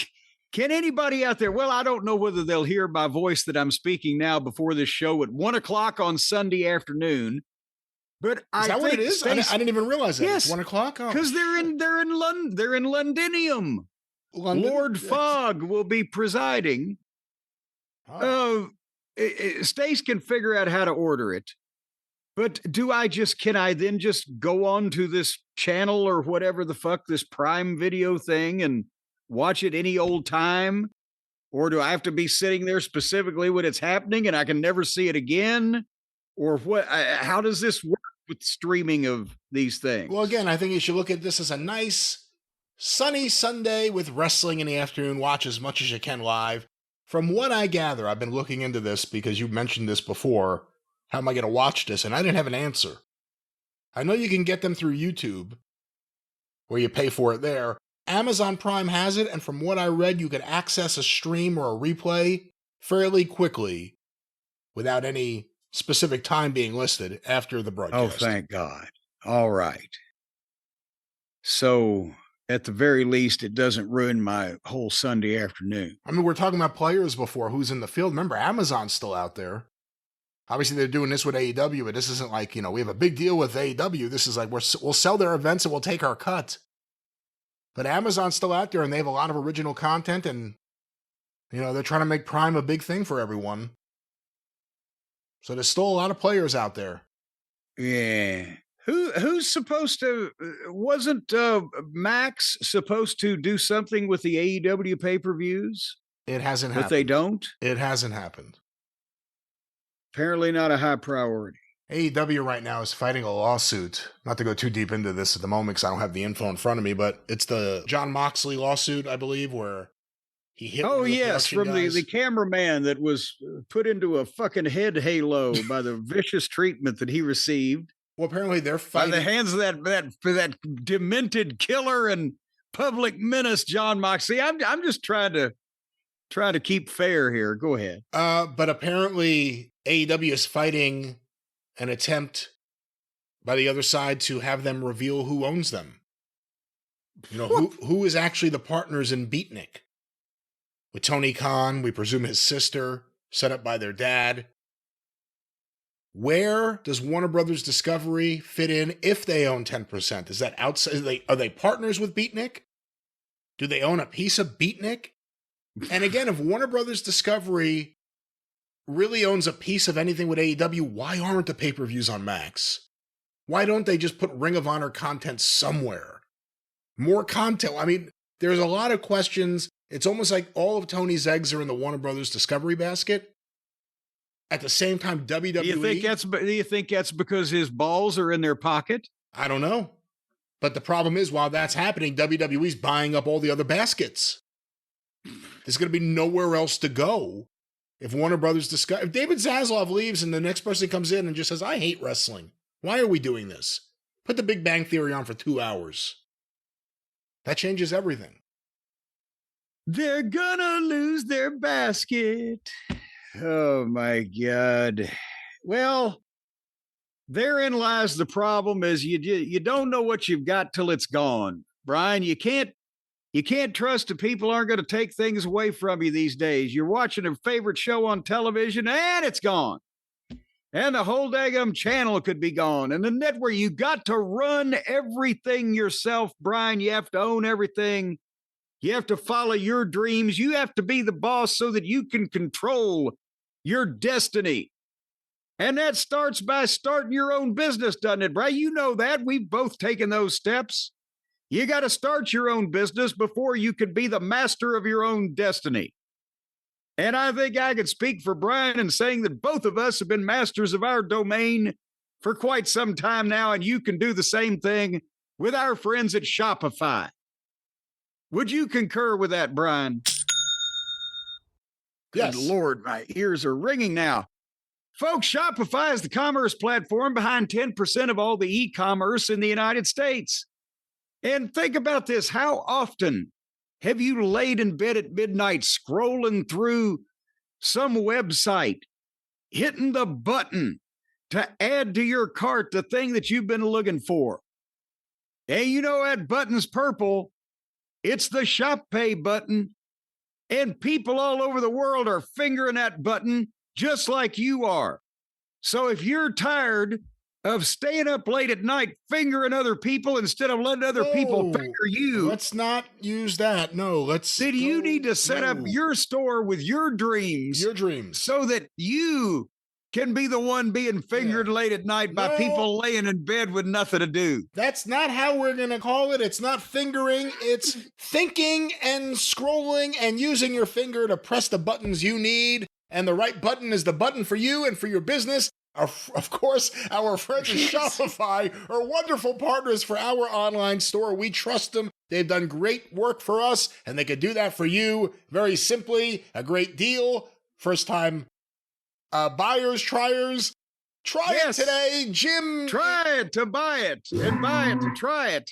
anybody out there, well, I don't know whether they'll hear my voice that I'm speaking now before this show at 1:00 on Sunday afternoon. But is that what it is? I didn't even realize that. Yes, it's 1:00. Because they're in London. They're in Londinium. London? Lord Fogg will be presiding. Stace can figure out how to order it. But can I then just go on to this channel or whatever the fuck, this Prime Video thing, and watch it any old time? Or do I have to be sitting there specifically when it's happening and I can never see it again? Or what? How does this work with streaming of these things? Well, again, I think you should look at this as a nice sunny Sunday with wrestling in the afternoon. Watch as much as you can live. From what I gather, I've been looking into this because you mentioned this before. How am I going to watch this? And I didn't have an answer. I know you can get them through YouTube, where you pay for it there. Amazon Prime has it, and from what I read, you can access a stream or a replay fairly quickly without any specific time being listed after the broadcast. Oh, thank God. All right. So, at the very least, it doesn't ruin my whole Sunday afternoon. I mean, we're talking about players before, who's in the field. Remember, Amazon's still out there. Obviously, they're doing this with AEW, but this isn't like, we have a big deal with AEW. This is like, we'll sell their events and we'll take our cut. But Amazon's still out there, and they have a lot of original content, and, they're trying to make Prime a big thing for everyone. So there's still a lot of players out there. Yeah. Who's supposed to, wasn't Max supposed to do something with the AEW pay-per-views? It hasn't happened. But they don't? It hasn't happened. Apparently not a high priority. AEW right now is fighting a lawsuit. Not to go too deep into this at the moment because I don't have the info in front of me, but it's the Jon Moxley lawsuit, I believe, where he hit from the cameraman that was put into a fucking head halo by the vicious treatment that he received. Well, apparently they're fighting by the hands of that demented killer and public menace, Jon Moxley. I'm just trying to keep fair here. Go ahead. But apparently AEW is fighting an attempt by the other side to have them reveal who owns them. Who is actually the partners in Beatnik. With Tony Khan, we presume his sister, set up by their dad. Where does Warner Brothers Discovery fit in if they own 10%? Is that outside? Are they partners with Beatnik? Do they own a piece of Beatnik? And again, if Warner Brothers Discovery really owns a piece of anything with AEW, why aren't the pay-per-views on Max? Why don't they just put Ring of Honor content somewhere? More content. I mean, there's a lot of questions. It's almost like all of Tony's eggs are in the Warner Brothers Discovery basket. At the same time, WWE... Do you think that's because his balls are in their pocket? I don't know. But the problem is, while that's happening, WWE's buying up all the other baskets. There's going to be nowhere else to go if Warner Brothers Discovery... If David Zaslav leaves and the next person comes in and just says, I hate wrestling. Why are we doing this? Put the Big Bang Theory on for 2 hours. That changes everything. They're gonna lose their basket. Oh, my God. Well, therein lies the problem is you don't know what you've got till it's gone. Brian, you can't trust that people aren't going to take things away from you these days. You're watching a favorite show on television and it's gone. And the whole daggum channel could be gone. And the network, you got to run everything yourself, Brian. You have to own everything. You have to follow your dreams. You have to be the boss so that you can control your destiny. And that starts by starting your own business, doesn't it, Brian? You know that. We've both taken those steps. You got to start your own business before you can be the master of your own destiny. And I think I could speak for Brian in saying that both of us have been masters of our domain for quite some time now, and you can do the same thing with our friends at Shopify. Would you concur with that, Brian? Yes. Good Lord, my ears are ringing now. Folks, Shopify is the commerce platform behind 10% of all the e-commerce in the United States. And think about this. How often have you laid in bed at midnight scrolling through some website, hitting the button to add to your cart the thing that you've been looking for? And you know that button's purple. It's the Shop Pay button. And people all over the world are fingering that button just like you are. So if you're tired of staying up late at night fingering other people instead of letting other people finger you. Let's not use that. No, Then you need to set up your store with your dreams. Your dreams. So that you can be the one being fingered late at night by people laying in bed with nothing to do. That's not how we're going to call it. It's not fingering. It's thinking and scrolling and using your finger to press the buttons you need. And the right button is the button for you and for your business. Of course, our friends at Shopify are wonderful partners for our online store. We trust them. They've done great work for us, and they could do that for you very simply. A great deal. First time buyers, triers. Try it today, Jim. Try it to buy it, and buy it to try it.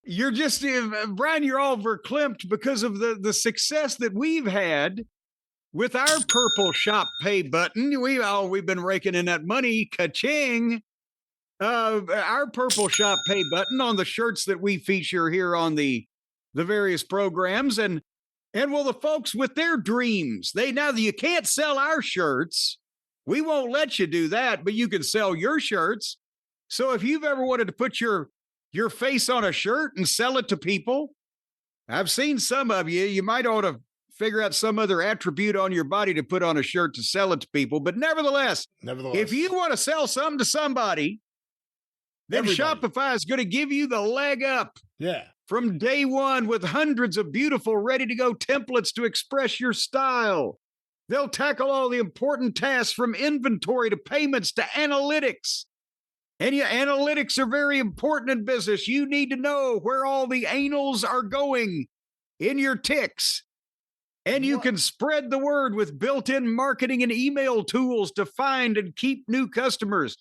You're just, Brian, you're all verklempt because of the success that we've had with our purple Shop Pay button. We've been raking in that money, ka-ching. Our purple Shop Pay button on the shirts that we feature here on the various programs. And well, the folks with their dreams, now that you can't sell our shirts, we won't let you do that, but you can sell your shirts. So if you've ever wanted to put your face on a shirt and sell it to people, I've seen some of you. You might ought to figure out some other attribute on your body to put on a shirt to sell it to people. But nevertheless, if you want to sell something to somebody, then Shopify is going to give you the leg up. Yeah. From day one with hundreds of beautiful, ready-to-go templates to express your style. They'll tackle all the important tasks from inventory to payments to analytics. And analytics are very important in business. You need to know where all the anals are going in your ticks. And you can spread the word with built-in marketing and email tools to find and keep new customers.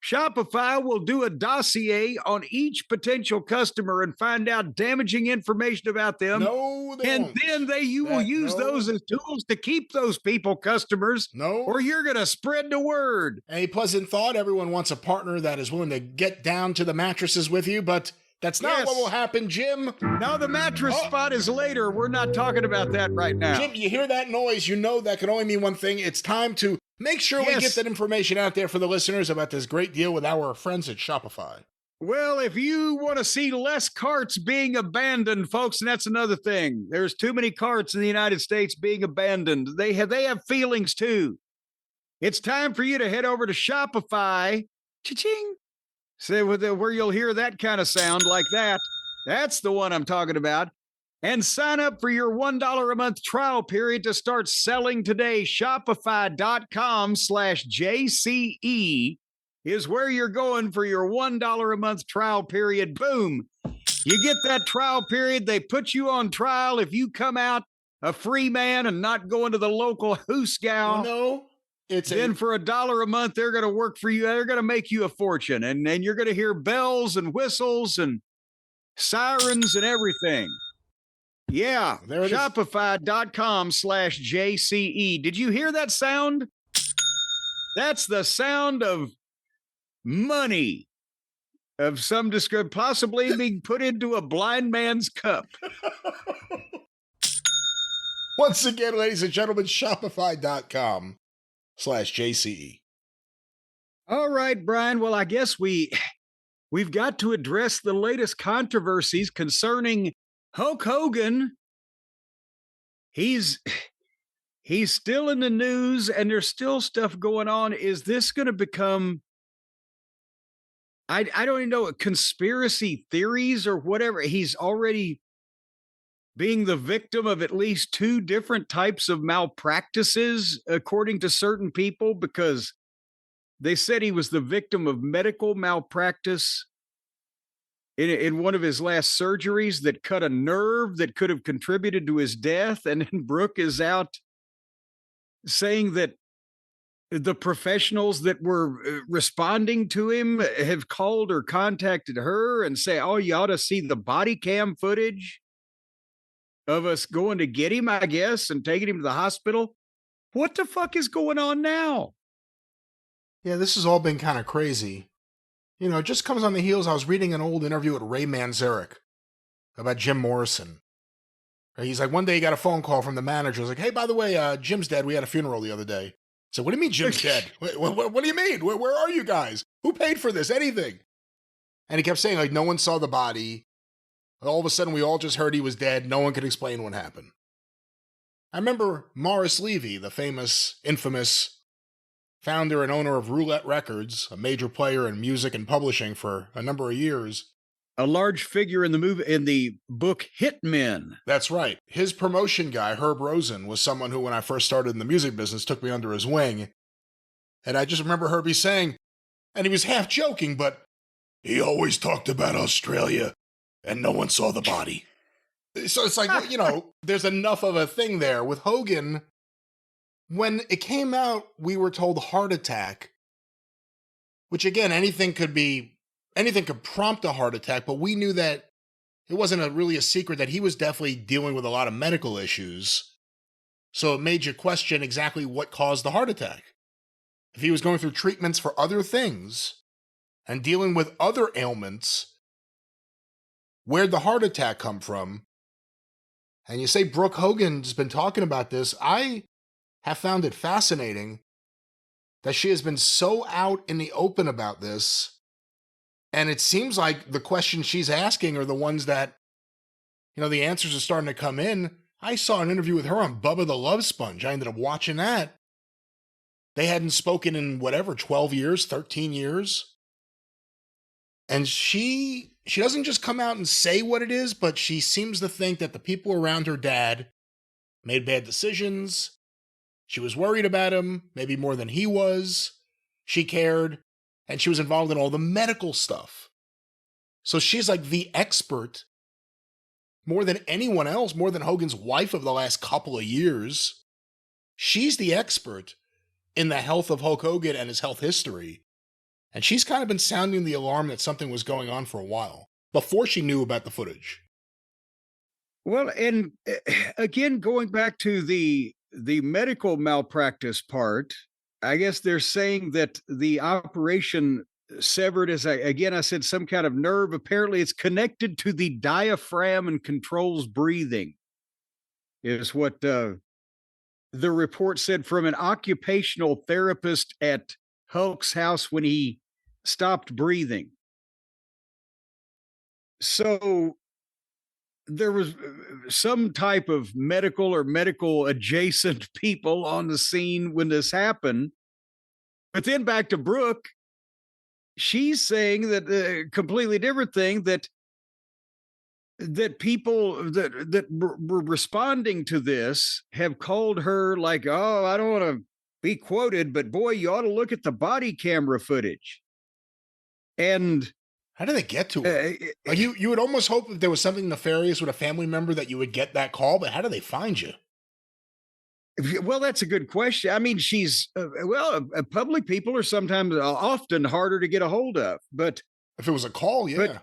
Shopify will do a dossier on each potential customer and find out damaging information about them. No, they won't. Then you will use those as tools to keep those people customers. Or you're going to spread the word. A pleasant thought. Everyone wants a partner that is willing to get down to the mattresses with you, but that's not what will happen, Jim. No, the mattress spot is later. We're not talking about that right now. Jim, you hear that noise? You know that can only mean one thing. It's time to make sure we get that information out there for the listeners about this great deal with our friends at Shopify. Well, if you want to see less carts being abandoned, folks, and that's another thing. There's too many carts in the United States being abandoned. They have feelings too. It's time for you to head over to Shopify. Cha-ching. Say where you'll hear that kind of sound like that. That's the one I'm talking about. And sign up for your $1 a month trial period to start selling today. Shopify.com/JCE is where you're going for your $1 a month trial period. Boom. You get that trial period. They put you on trial. If you come out a free man and not going to the local hoosgow, No, then for $1 a month, they're going to work for you. They're going to make you a fortune. And then you're going to hear bells and whistles and sirens and everything. Yeah, Shopify.com/JCE. Did you hear that sound? That's the sound of money of some description, possibly being put into a blind man's cup. Once again, ladies and gentlemen, Shopify.com/JCE. All right, Brian. Well, I guess we've got to address the latest controversies concerning Hulk Hogan. He's still in the news and there's still stuff going on. Is this going to become, I don't even know, conspiracy theories or whatever? He's already being the victim of at least 2 different types of malpractices, according to certain people, because they said he was the victim of medical malpractice in one of his last surgeries that cut a nerve that could have contributed to his death. And then Brooke is out saying that the professionals that were responding to him have called or contacted her and say, oh, you ought to see the body cam footage of us going to get him, I guess, and taking him to the hospital. What the fuck is going on now? Yeah, this has all been kind of crazy. You know, it just comes on the heels. I was reading an old interview with Ray Manzarek about Jim Morrison. He's like, one day he got a phone call from the manager. He's like, hey, by the way, Jim's dead. We had a funeral the other day. So what do you mean Jim's dead? What do you mean? Where are you guys? Who paid for this? Anything? And he kept saying, like, no one saw the body. All of a sudden, we all just heard he was dead. No one could explain what happened. I remember Morris Levy, the famous, infamous founder and owner of Roulette Records, a major player in music and publishing for a number of years. A large figure in the book Hitmen. That's right. His promotion guy, Herb Rosen, was someone who, when I first started in the music business, took me under his wing. And I just remember Herbie saying, and he was half joking, but he always talked about Australia, and no one saw the body. So it's like, you know, there's enough of a thing there. With Hogan, when it came out, we were told heart attack, which again, anything could prompt a heart attack, but we knew that it wasn't really a secret that he was definitely dealing with a lot of medical issues. So it made you question exactly what caused the heart attack. If he was going through treatments for other things and dealing with other ailments, where'd the heart attack come from? And you say Brooke Hogan's been talking about this. I have found it fascinating that she has been so out in the open about this. And it seems like the questions she's asking are the ones that, you know, the answers are starting to come in. I saw an interview with her on Bubba the Love Sponge. I ended up watching that. They hadn't spoken in 12 years, 13 years. And she doesn't just come out and say what it is, but she seems to think that the people around her dad made bad decisions. She was worried about him, maybe more than he was. She cared, and she was involved in all the medical stuff. So she's like the expert, more than anyone else, more than Hogan's wife of the last couple of years. She's the expert in the health of Hulk Hogan and his health history. And she's kind of been sounding the alarm that something was going on for a while, before she knew about the footage. Well, and again, going back to the medical malpractice part, I guess they're saying that the operation severed, as I said, some kind of nerve. Apparently, it's connected to the diaphragm and controls breathing, is what the report said from an occupational therapist at Hulk's house when he stopped breathing. So there was some type of medical or medical adjacent people on the scene when this happened. But then back to Brooke, she's saying that completely different thing, that people that were responding to this have called her like, oh, I don't want to be quoted, but boy, you ought to look at the body camera footage. And how did they get to it? Like you would almost hope if there was something nefarious with a family member that you would get that call, but how do they find you? Well, that's a good question. I mean, she's public people are sometimes often harder to get a hold of, but if it was a call, yeah. But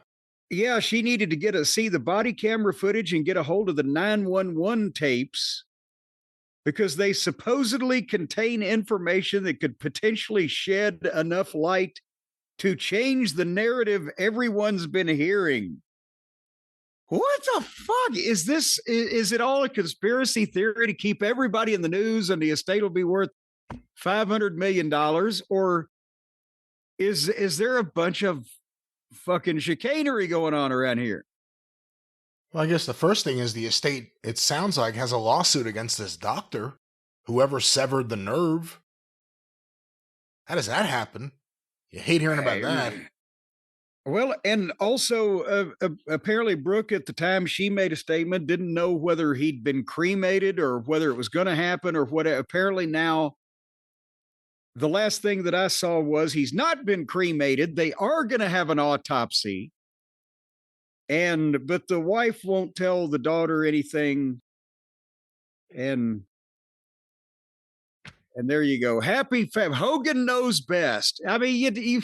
yeah, she needed to see the body camera footage and get a hold of the 911 tapes because they supposedly contain information that could potentially shed enough light to change the narrative everyone's been hearing. What the fuck is this? Is it all a conspiracy theory to keep everybody in the news and the estate will be worth $500 million? Or is there a bunch of fucking chicanery going on around here? Well, I guess the first thing is the estate, it sounds like, has a lawsuit against this doctor, whoever severed the nerve. How does that happen? You hate hearing about that. Well, and also apparently Brooke at the time she made a statement, didn't know whether he'd been cremated or whether it was going to happen or what. Apparently now the last thing that I saw was he's not been cremated. They are going to have an autopsy. But the wife won't tell the daughter anything. And there you go. Happy Hogan knows best. I mean,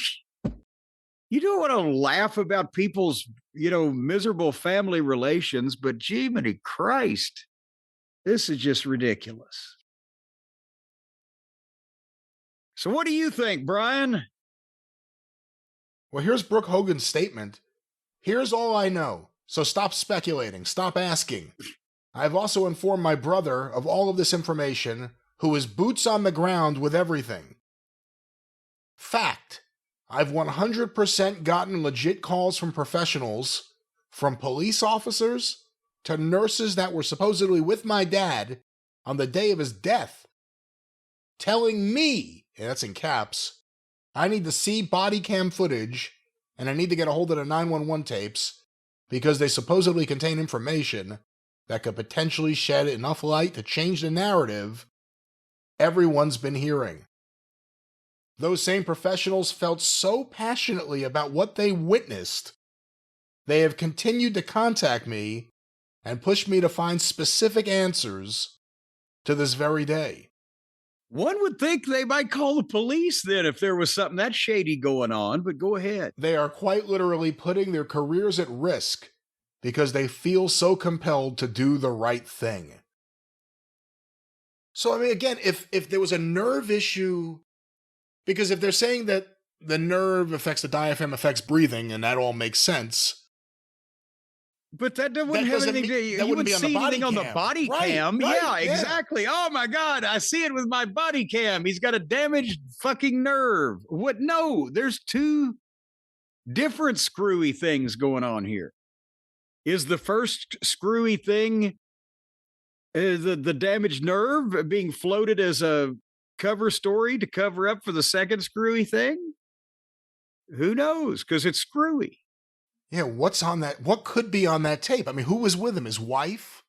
you don't want to laugh about people's, miserable family relations, but Jiminy Christ, this is just ridiculous. So what do you think, Brian? Well, here's Brooke Hogan's statement. Here's all I know. So stop speculating. Stop asking. I've also informed my brother of all of this information, who is boots on the ground with everything. Fact. I've 100% gotten legit calls from professionals, from police officers to nurses that were supposedly with my dad on the day of his death, telling me, and that's in caps, I need to see body cam footage and I need to get a hold of the 911 tapes because they supposedly contain information that could potentially shed enough light to change the narrative everyone's been hearing. Those same professionals felt so passionately about what they witnessed, they have continued to contact me and push me to find specific answers to this very day. One would think they might call the police then if there was something that shady going on, but go ahead. They are quite literally putting their careers at risk because they feel so compelled to do the right thing. So, I mean, again, if there was a nerve issue, because if they're saying that the nerve affects the diaphragm, affects breathing, and that all makes sense. But that wouldn't have anything to do. You wouldn't see anything on the body cam. Right, yeah, exactly. Oh my God, I see it with my body cam. He's got a damaged fucking nerve. What? No, there's two different screwy things going on here. Is the first screwy thing the damaged nerve being floated as a cover story to cover up for the second screwy thing? Who knows? Because it's screwy. Yeah, what's on that? What could be on that tape? I mean, who was with him? His wife?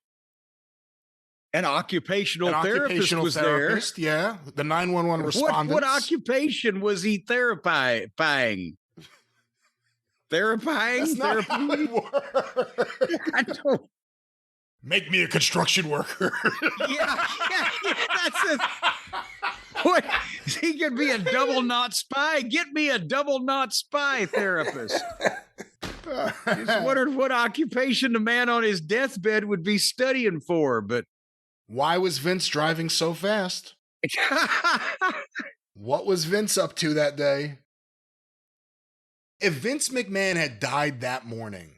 An occupational therapist was there. Yeah, the 911 respondents. What occupation was he therapying? That's not how it works. I don't. Make me a construction worker. yeah, that's it. What? He could be a double knot spy. Get me a double knot spy therapist. Just wondered what occupation the man on his deathbed would be studying for, but why was Vince driving so fast? What was Vince up to that day? If Vince McMahon had died that morning,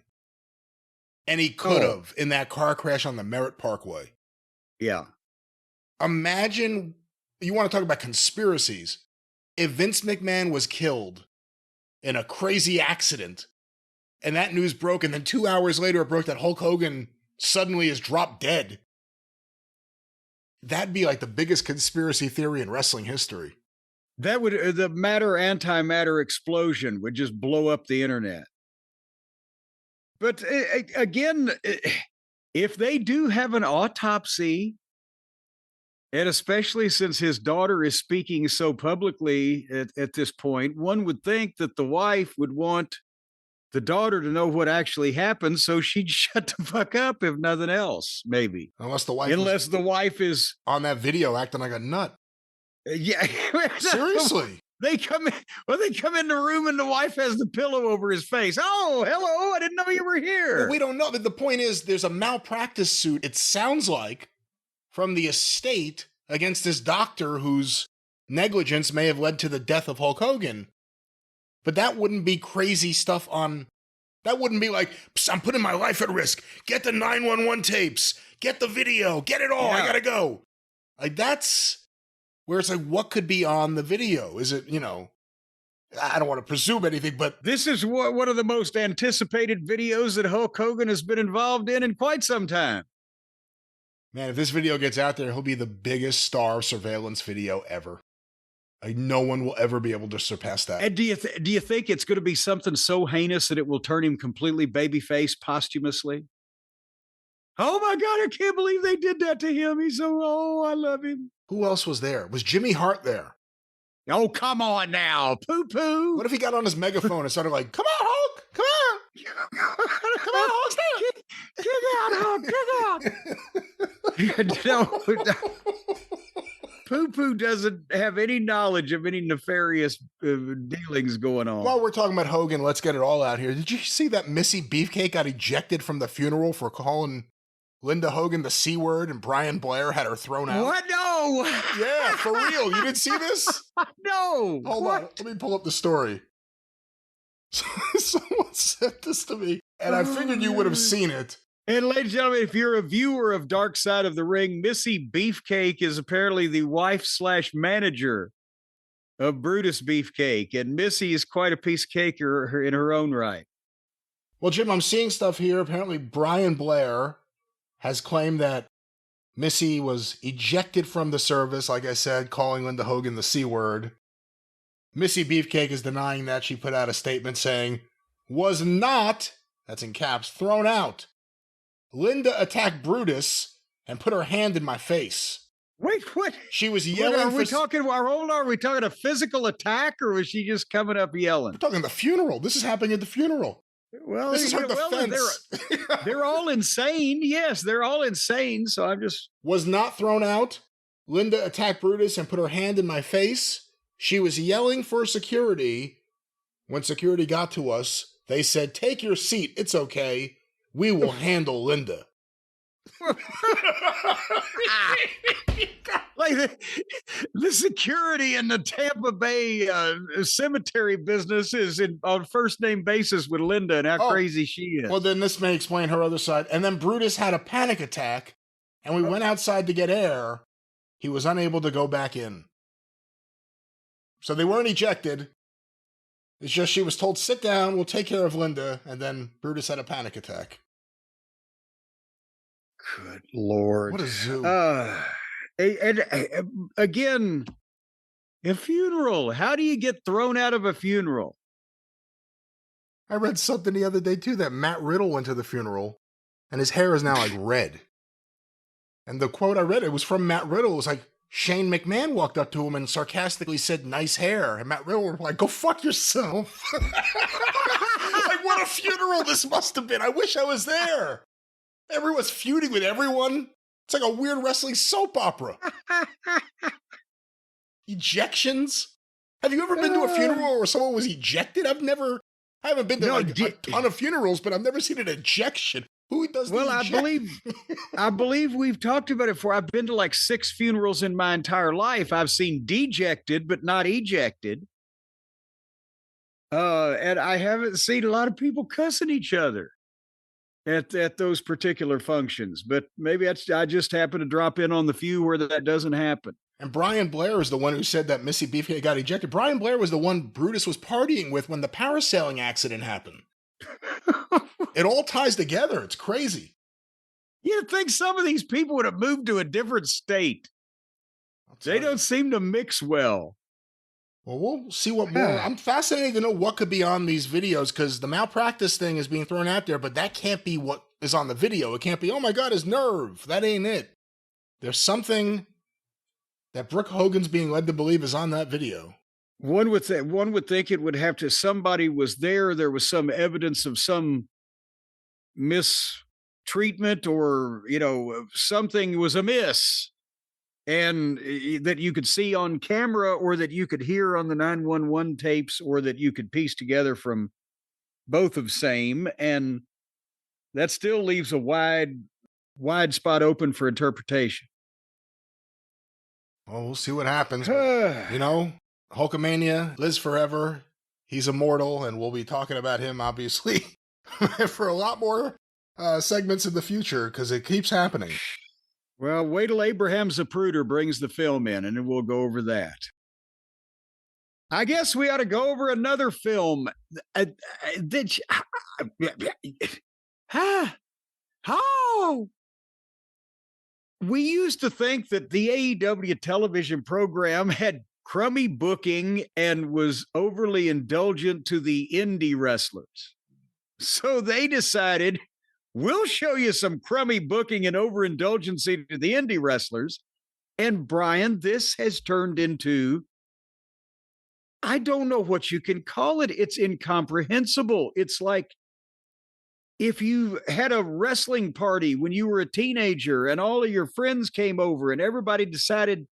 and he could have in that car crash on the Merritt Parkway. Yeah. Imagine, you want to talk about conspiracies. If Vince McMahon was killed in a crazy accident and that news broke, and then 2 hours later it broke that Hulk Hogan suddenly is dropped dead. That'd be like the biggest conspiracy theory in wrestling history. That would, the matter-antimatter explosion would just blow up the internet. But again, if they do have an autopsy, and especially since his daughter is speaking so publicly at this point, one would think that the wife would want the daughter to know what actually happened, so she'd shut the fuck up, if nothing else, maybe. Unless the wife is on that video acting like a nut. Yeah. Seriously. They come in the room and the wife has the pillow over his face. Oh, hello, I didn't know you were here. Well, we don't know. But the point is, there's a malpractice suit, it sounds like, from the estate against this doctor whose negligence may have led to the death of Hulk Hogan. But that wouldn't be crazy stuff that wouldn't be like, I'm putting my life at risk. Get the 911 tapes. Get the video. Get it all. Yeah. I gotta go. Like, that's where it's like, what could be on the video? Is it, I don't want to presume anything, but this is one of the most anticipated videos that Hulk Hogan has been involved in quite some time. Man, if this video gets out there, he'll be the biggest star surveillance video ever. Like, no one will ever be able to surpass that. And do you think it's going to be something so heinous that it will turn him completely babyface posthumously? Oh my God, I can't believe they did that to him. I love him. Who else was there? Was Jimmy Hart there? Oh, come on now. Poo-poo. What if he got on his megaphone and started like, come on, Hulk, come on. Come on, Hulk, get out. No. Poo-poo doesn't have any knowledge of any nefarious dealings going on. While we're talking about Hogan, let's get it all out here. Did you see that Missy Beefcake got ejected from the funeral for calling Linda Hogan the C word, and Brian Blair had her thrown out? What? No. Yeah, for real. You didn't see this? No. Hold on. Let me pull up the story. Someone sent this to me, and I figured you would have seen it. And ladies and gentlemen, if you're a viewer of Dark Side of the Ring, Missy Beefcake is apparently the wife/manager of Brutus Beefcake. And Missy is quite a piece of cake in her own right. Well, Jim, I'm seeing stuff here. Apparently, Brian Blair has claimed that Missy was ejected from the service, like I said, calling Linda Hogan the C word. Missy Beefcake is denying that. She put out a statement saying, was not, that's in caps, thrown out. Linda attacked Brutus and put her hand in my face. Wait, what? She was yelling. Are we talking a physical attack, or was she just coming up yelling? We're talking the funeral. This is happening at the funeral. Well, this is her defense. They're all insane. Yes, they're all insane. So I'm just... Was not thrown out. Linda attacked Brutus and put her hand in my face. She was yelling for security. When security got to us, they said, take your seat. It's okay. We will handle Linda. Like the security in the Tampa Bay cemetery business is on first name basis with Linda and how crazy she is. Well, then this may explain her other side. And then Brutus had a panic attack, and we went outside to get air. He was unable to go back in. So they weren't ejected. It's just she was told, sit down, we'll take care of Linda, and then Brutus had a panic attack. Good Lord. What a zoo. And again, a funeral. How do you get thrown out of a funeral? I read something the other day, too, that Matt Riddle went to the funeral, and his hair is now, like, red. And the quote I read, it was from Matt Riddle. It was like, Shane McMahon walked up to him and sarcastically said, nice hair. And Matt Riddle was like, go fuck yourself. Like, what a funeral this must have been. I wish I was there. Everyone's feuding with everyone. It's like a weird wrestling soap opera. Ejections? Have you ever been to a funeral where someone was ejected? I haven't been to a ton of funerals, but I've never seen an ejection. Who does the I believe we've talked about it before. I've been to like 6 funerals in my entire life. I've seen dejected, but not ejected. And I haven't seen a lot of people cussing each other at those particular functions. But maybe I just happen to drop in on the few where that doesn't happen. And Brian Blair is the one who said that Missy Beefcake got ejected. Brian Blair was the one Brutus was partying with when the parasailing accident happened. It all ties together. It's crazy. You'd think some of these people would have moved to a different state. They don't seem to mix well. Well, we'll see what more. I'm fascinated to know what could be on these videos because the malpractice thing is being thrown out there, but that can't be what is on the video. It can't be, oh my God, his nerve. That ain't it. There's something that Brooke Hogan's being led to believe is on that video. One would think it would have to, somebody was there. There was some evidence of some mistreatment or, something was amiss. And that you could see on camera or that you could hear on the 911 tapes or that you could piece together from both of same. And that still leaves a wide spot open for interpretation. Well, we'll see what happens. Hulkamania lives forever. He's immortal, and we'll be talking about him, obviously, for a lot more segments in the future because it keeps happening. Well, wait till Abraham Zapruder brings the film in, and then we'll go over that. I guess we ought to go over another film. We used to think that the AEW television program had crummy booking and was overly indulgent to the indie wrestlers. So they decided, we'll show you some crummy booking and overindulgency to the indie wrestlers. And Brian, this has turned into, I don't know what you can call it. It's incomprehensible. It's like if you had a wrestling party when you were a teenager and all of your friends came over and everybody decided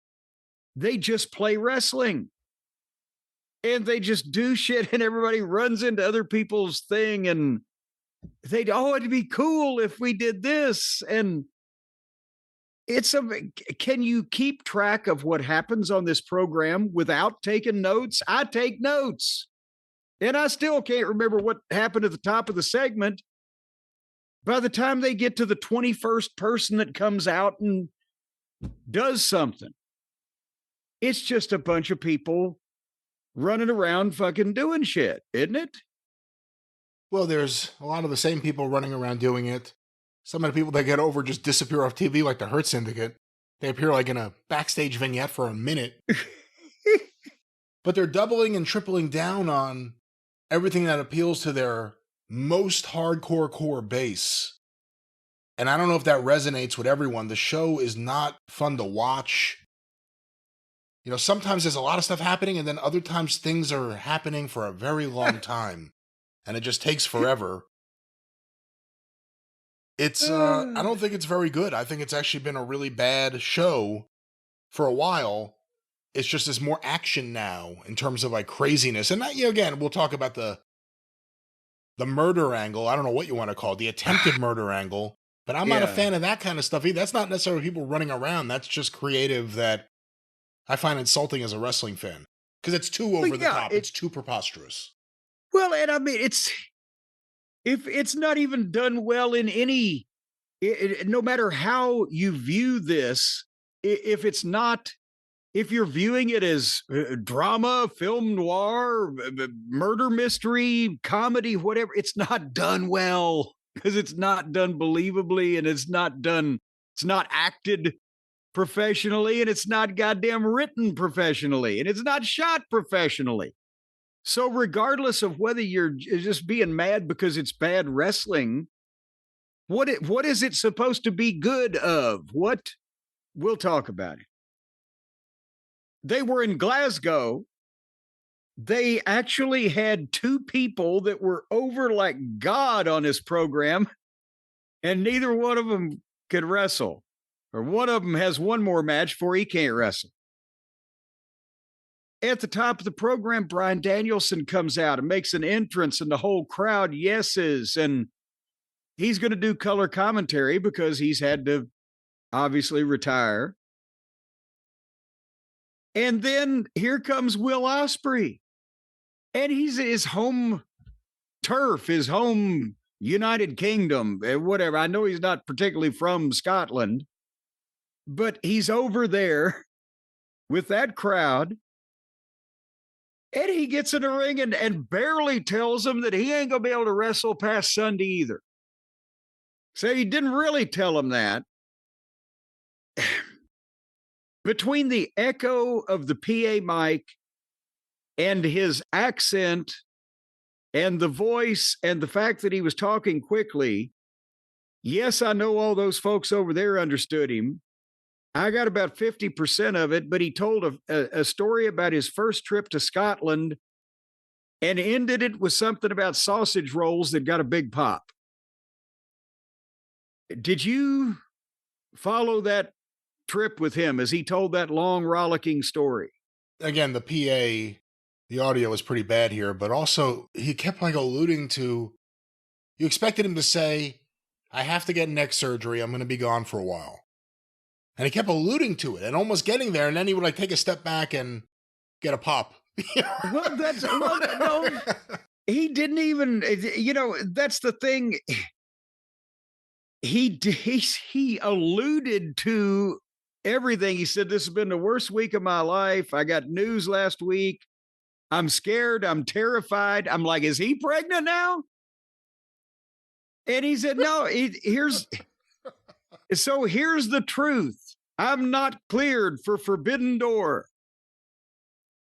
they just play wrestling and they just do shit and everybody runs into other people's thing and it'd be cool if we did this. And can you keep track of what happens on this program without taking notes? I take notes and I still can't remember what happened at the top of the segment. By the time they get to the 21st person that comes out and does something, it's just a bunch of people running around fucking doing shit, isn't it? Well, there's a lot of the same people running around doing it. Some of the people that get over just disappear off TV like the Hurt Syndicate. They appear like in a backstage vignette for a minute. But they're doubling and tripling down on everything that appeals to their most hardcore core base. And I don't know if that resonates with everyone. The show is not fun to watch. Sometimes there's a lot of stuff happening, and then other times things are happening for a very long time. And it just takes forever. It's, I don't think it's very good. I think it's actually been a really bad show for a while. It's just there's more action now in terms of like craziness. And again, we'll talk about the murder angle. I don't know what you want to call it, the attempted murder angle. But I'm not a fan of that kind of stuff either. That's not necessarily people running around. That's just creative that I find insulting as a wrestling fan. Because it's too over the top. It's too preposterous. Well, and I mean, if it's not even done well in any, no matter how you view this, if you're viewing it as drama, film noir, murder mystery, comedy, whatever, it's not done well because it's not done believably and it's not acted professionally and it's not goddamn written professionally and it's not shot professionally. So regardless of whether you're just being mad because it's bad wrestling, what is it supposed to be good of? We'll talk about it. They were in Glasgow. They actually had two people that were over like God on this program, and neither one of them could wrestle. Or one of them has one more match before he can't wrestle. At the top of the program, Bryan Danielson comes out and makes an entrance, and the whole crowd yeses. And he's going to do color commentary because he's had to obviously retire. And then here comes Will Ospreay. And he's his home turf, his home United Kingdom, whatever. I know he's not particularly from Scotland, but he's over there with that crowd. And he gets in the ring and barely tells them that he ain't going to be able to wrestle past Sunday either. So he didn't really tell him that. Between the echo of the PA mic and his accent and the voice and the fact that he was talking quickly, yes, I know all those folks over there understood him. I got about 50% of it, but he told a story about his first trip to Scotland and ended it with something about sausage rolls that got a big pop. Did you follow that trip with him as he told that long, rollicking story? Again, the PA, the audio was pretty bad here, but also he kept like alluding to, you expected him to say, I have to get neck surgery. I'm going to be gone for a while. And he kept alluding to it and almost getting there. And then he would like take a step back and get a pop. Well, no, he didn't even, that's the thing. He alluded to everything. He said, this has been the worst week of my life. I got news last week. I'm scared. I'm terrified. I'm like, is he pregnant now? And he said, no, here's the truth. I'm not cleared for Forbidden Door.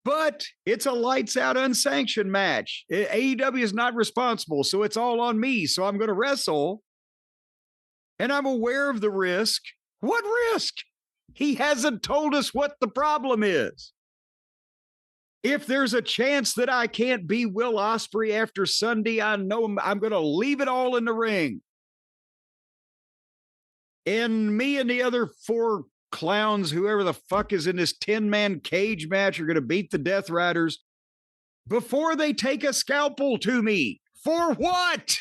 But it's a lights out unsanctioned match. AEW is not responsible, so it's all on me. So I'm going to wrestle. And I'm aware of the risk. What risk? He hasn't told us what the problem is. If there's a chance that I can't be Will Ospreay after Sunday, I know I'm going to leave it all in the ring. And me and the other 4 clowns, whoever the fuck is in this 10-man cage match, are going to beat the Death Riders before they take a scalpel to me. For what?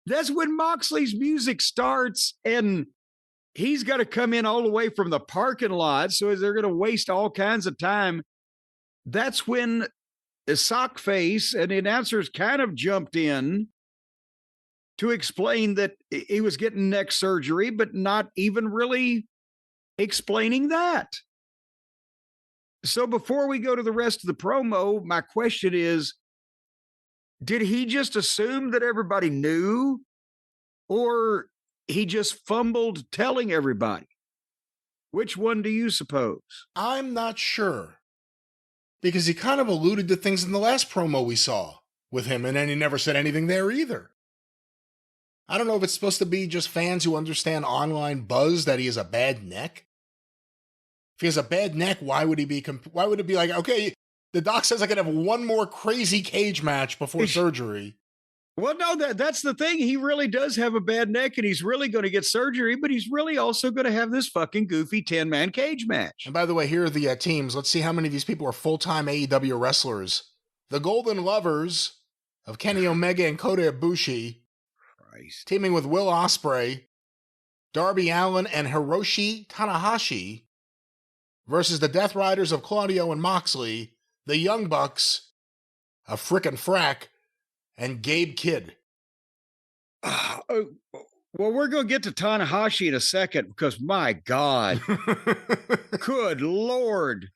That's when Moxley's music starts, and he's got to come in all the way from the parking lot, so they're going to waste all kinds of time. That's when the Sockface and the announcers kind of jumped in to explain that he was getting neck surgery, but not even really explaining that. So before we go to the rest of the promo, my question is, did he just assume that everybody knew, or he just fumbled telling everybody? Which one do you suppose? I'm not sure. Because he kind of alluded to things in the last promo we saw with him, and then he never said anything there either. I don't know if it's supposed to be just fans who understand online buzz that he has a bad neck. If he has a bad neck, why would it be like, okay, the doc says I could have one more crazy cage match before surgery? Well, no, that's the thing. He really does have a bad neck, and he's really going to get surgery, but he's really also going to have this fucking goofy 10-man cage match. And by the way, here are the teams. Let's see how many of these people are full-time AEW wrestlers. The Golden Lovers of Kenny Omega and Kota Ibushi, teaming with Will Ospreay, Darby Allin, and Hiroshi Tanahashi versus the Death Riders of Claudio and Moxley, the Young Bucks, a frickin' frack, and Gabe Kidd. Well, we're going to get to Tanahashi in a second because, my God, good Lord.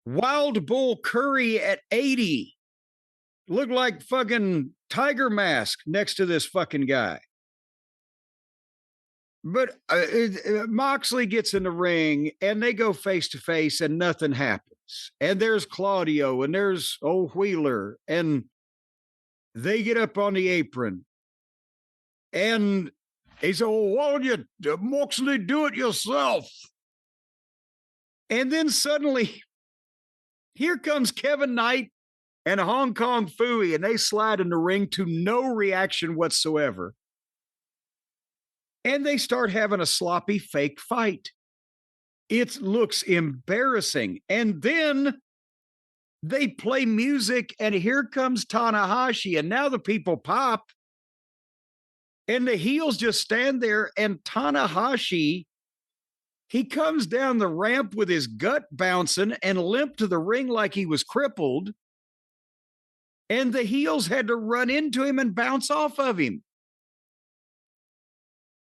Wild Bull Curry at 80. Looked like fucking Tiger Mask next to this fucking guy. But Moxley gets in the ring and they go face to face and nothing happens. And there's Claudio and there's old Wheeler and they get up on the apron. And he said, well, why don't you, Moxley, do it yourself? And then suddenly, here comes Kevin Knight and Hong Kong Phooey, and they slide in the ring to no reaction whatsoever. And they start having a sloppy fake fight. It looks embarrassing. And then they play music, and here comes Tanahashi, and now the people pop. And the heels just stand there, and Tanahashi, he comes down the ramp with his gut bouncing and limp to the ring like he was crippled. And the heels had to run into him and bounce off of him.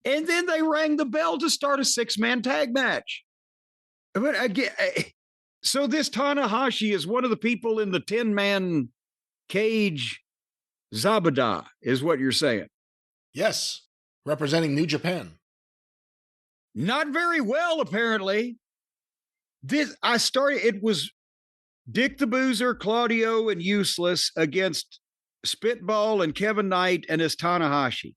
And then they rang the bell to start a 6-man tag match. But again, so this Tanahashi is one of the people in the 10-man cage Zabada is what you're saying. Yes, representing New Japan. Not very well, apparently. It was Dick the Boozer, Claudio, and Useless against Spitball and Kevin Knight and his Tanahashi.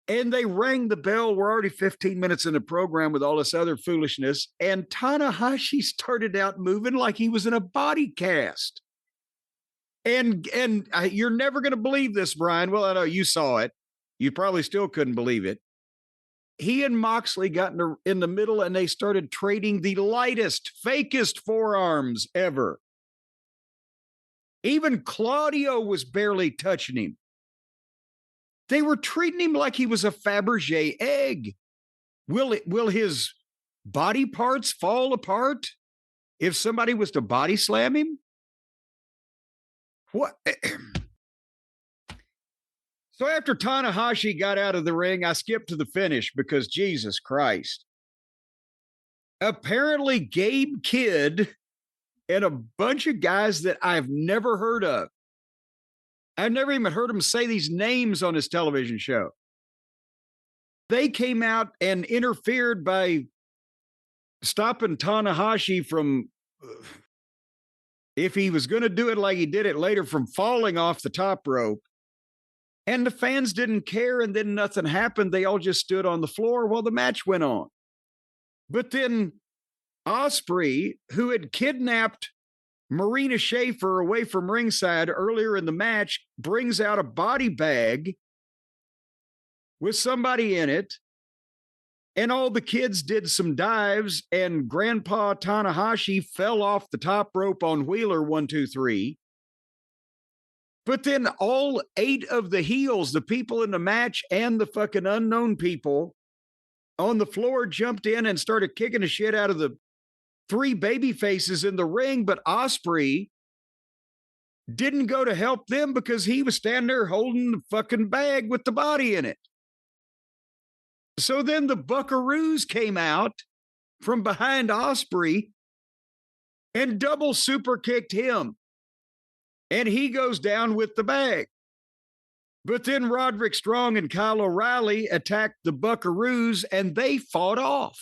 And they rang the bell. We're already 15 minutes in the program with all this other foolishness. And Tanahashi started out moving like he was in a body cast. And you're never going to believe this, Brian. Well, I know you saw it. You probably still couldn't believe it. He and Moxley got in the middle and they started trading the lightest, fakest forearms ever. Even Claudio was barely touching him. They were treating him like he was a Fabergé egg. Will his body parts fall apart if somebody was to body slam him? What? So after Tanahashi got out of the ring, I skipped to the finish because Jesus Christ. Apparently, Gabe Kidd and a bunch of guys that I've never heard of. I've never even heard him say these names on his television show. They came out and interfered by stopping Tanahashi from, if he was going to do it like he did it later, from falling off the top rope. And the fans didn't care, and then nothing happened. They all just stood on the floor while the match went on. But then Ospreay, who had kidnapped Marina Schaefer away from ringside earlier in the match, brings out a body bag with somebody in it. And all the kids did some dives, and Grandpa Tanahashi fell off the top rope on Wheeler 1, 2, 3. But then all 8 of the heels, the people in the match and the fucking unknown people on the floor, jumped in and started kicking the shit out of the 3 baby faces in the ring. But Ospreay didn't go to help them because he was standing there holding the fucking bag with the body in it. So then the Buckaroos came out from behind Ospreay and double super kicked him. And he goes down with the bag. But then Roderick Strong and Kyle O'Reilly attacked the Buckaroos and they fought off.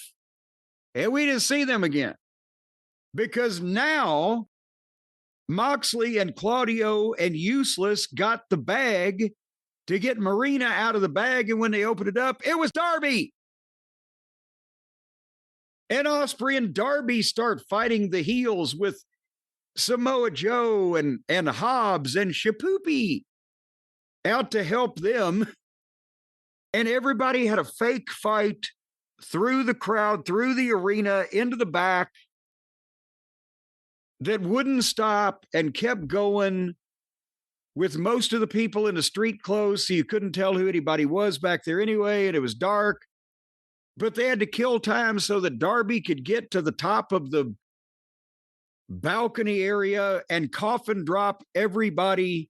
And we didn't see them again. Because now Moxley and Claudio and Useless got the bag to get Marina out of the bag. And when they opened it up, it was Darby. And Ospreay and Darby start fighting the heels with Samoa Joe and Hobbs and Shapoopy out to help them. And everybody had a fake fight through the crowd, through the arena, into the back that wouldn't stop and kept going, with most of the people in the street clothes, so you couldn't tell who anybody was back there anyway, and it was dark. But they had to kill time so that Darby could get to the top of the balcony area and coffin drop everybody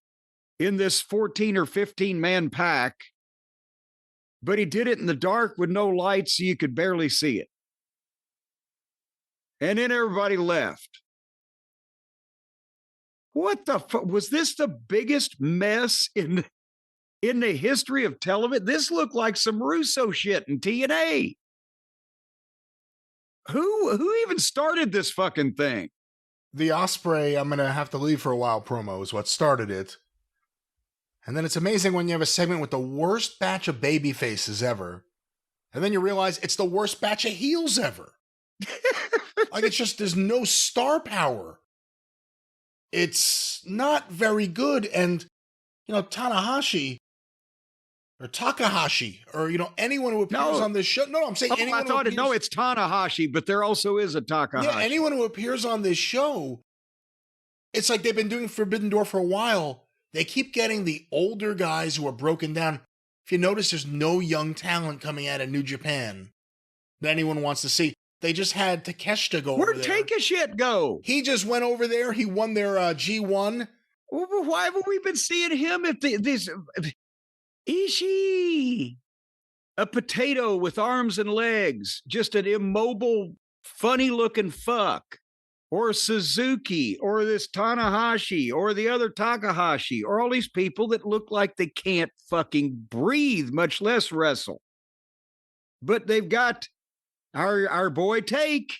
in this 14 or 15 man pack. But he did it in the dark with no lights, so you could barely see it. And then everybody left. What the fuck? Was this the biggest mess in the history of television? This looked like some Russo shit in TNA. Who even started this fucking thing? The Ospreay, I'm going to have to leave for a while promo is what started it. And then it's amazing when you have a segment with the worst batch of baby faces ever. And then you realize it's the worst batch of heels ever. Like, it's just, there's no star power. It's not very good. And, Takahashi, or, anyone who appears on this show. No, I'm saying anyone. I thought it's Tanahashi, but there also is a Takahashi. Yeah, anyone who appears on this show, it's like they've been doing Forbidden Door for a while. They keep getting the older guys who are broken down. If you notice, there's no young talent coming out of New Japan that anyone wants to see. They just had Takeshita go over there. Where'd Take a Shit go? He just went over there. He won their G1. Well, why haven't we been seeing him if this Ishii? A potato with arms and legs, just an immobile, funny-looking fuck. or Suzuki or this Tanahashi or the other Takahashi or all these people that look like they can't fucking breathe, much less wrestle. But they've got our boy Take,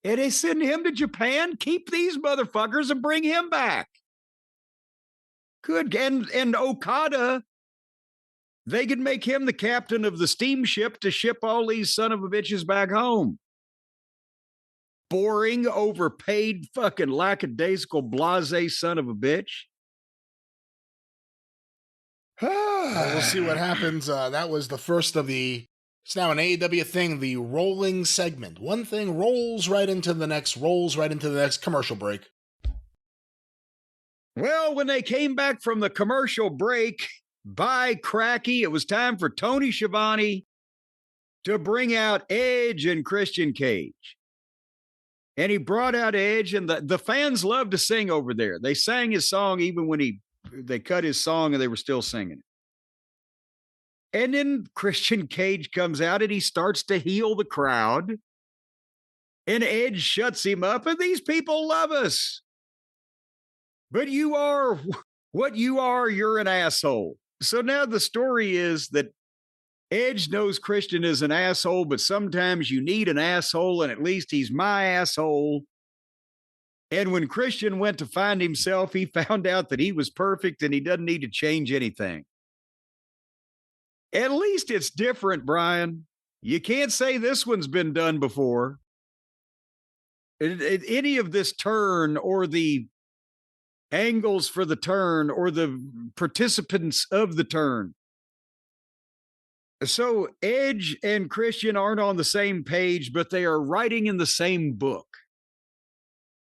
and they send him to Japan. Keep these motherfuckers and bring him back. Good. And Okada, they could make him the captain of the steamship to ship all these son of a bitches back home. Boring, overpaid, fucking lackadaisical, blasé son of a bitch. We'll see what happens. That was the first of the... It's now an AEW thing, the rolling segment. One thing rolls right into the next commercial break. Well, when they came back from the commercial break, by cracky, it was time for Tony Schiavone to bring out Edge and Christian Cage. And he brought out Edge, and the fans loved to sing over there. They sang his song even when they cut his song and they were still singing it. And then Christian Cage comes out and he starts to heal the crowd. And Edge shuts him up, and these people love us. But you are what you are, you're an asshole. So now the story is that Edge knows Christian is an asshole, but sometimes you need an asshole, and at least he's my asshole. And when Christian went to find himself, he found out that he was perfect and he doesn't need to change anything. At least it's different, Brian. You can't say this one's been done before. Any of this turn or the angles for the turn or the participants of the turn. So Edge and Christian aren't on the same page, but they are writing in the same book.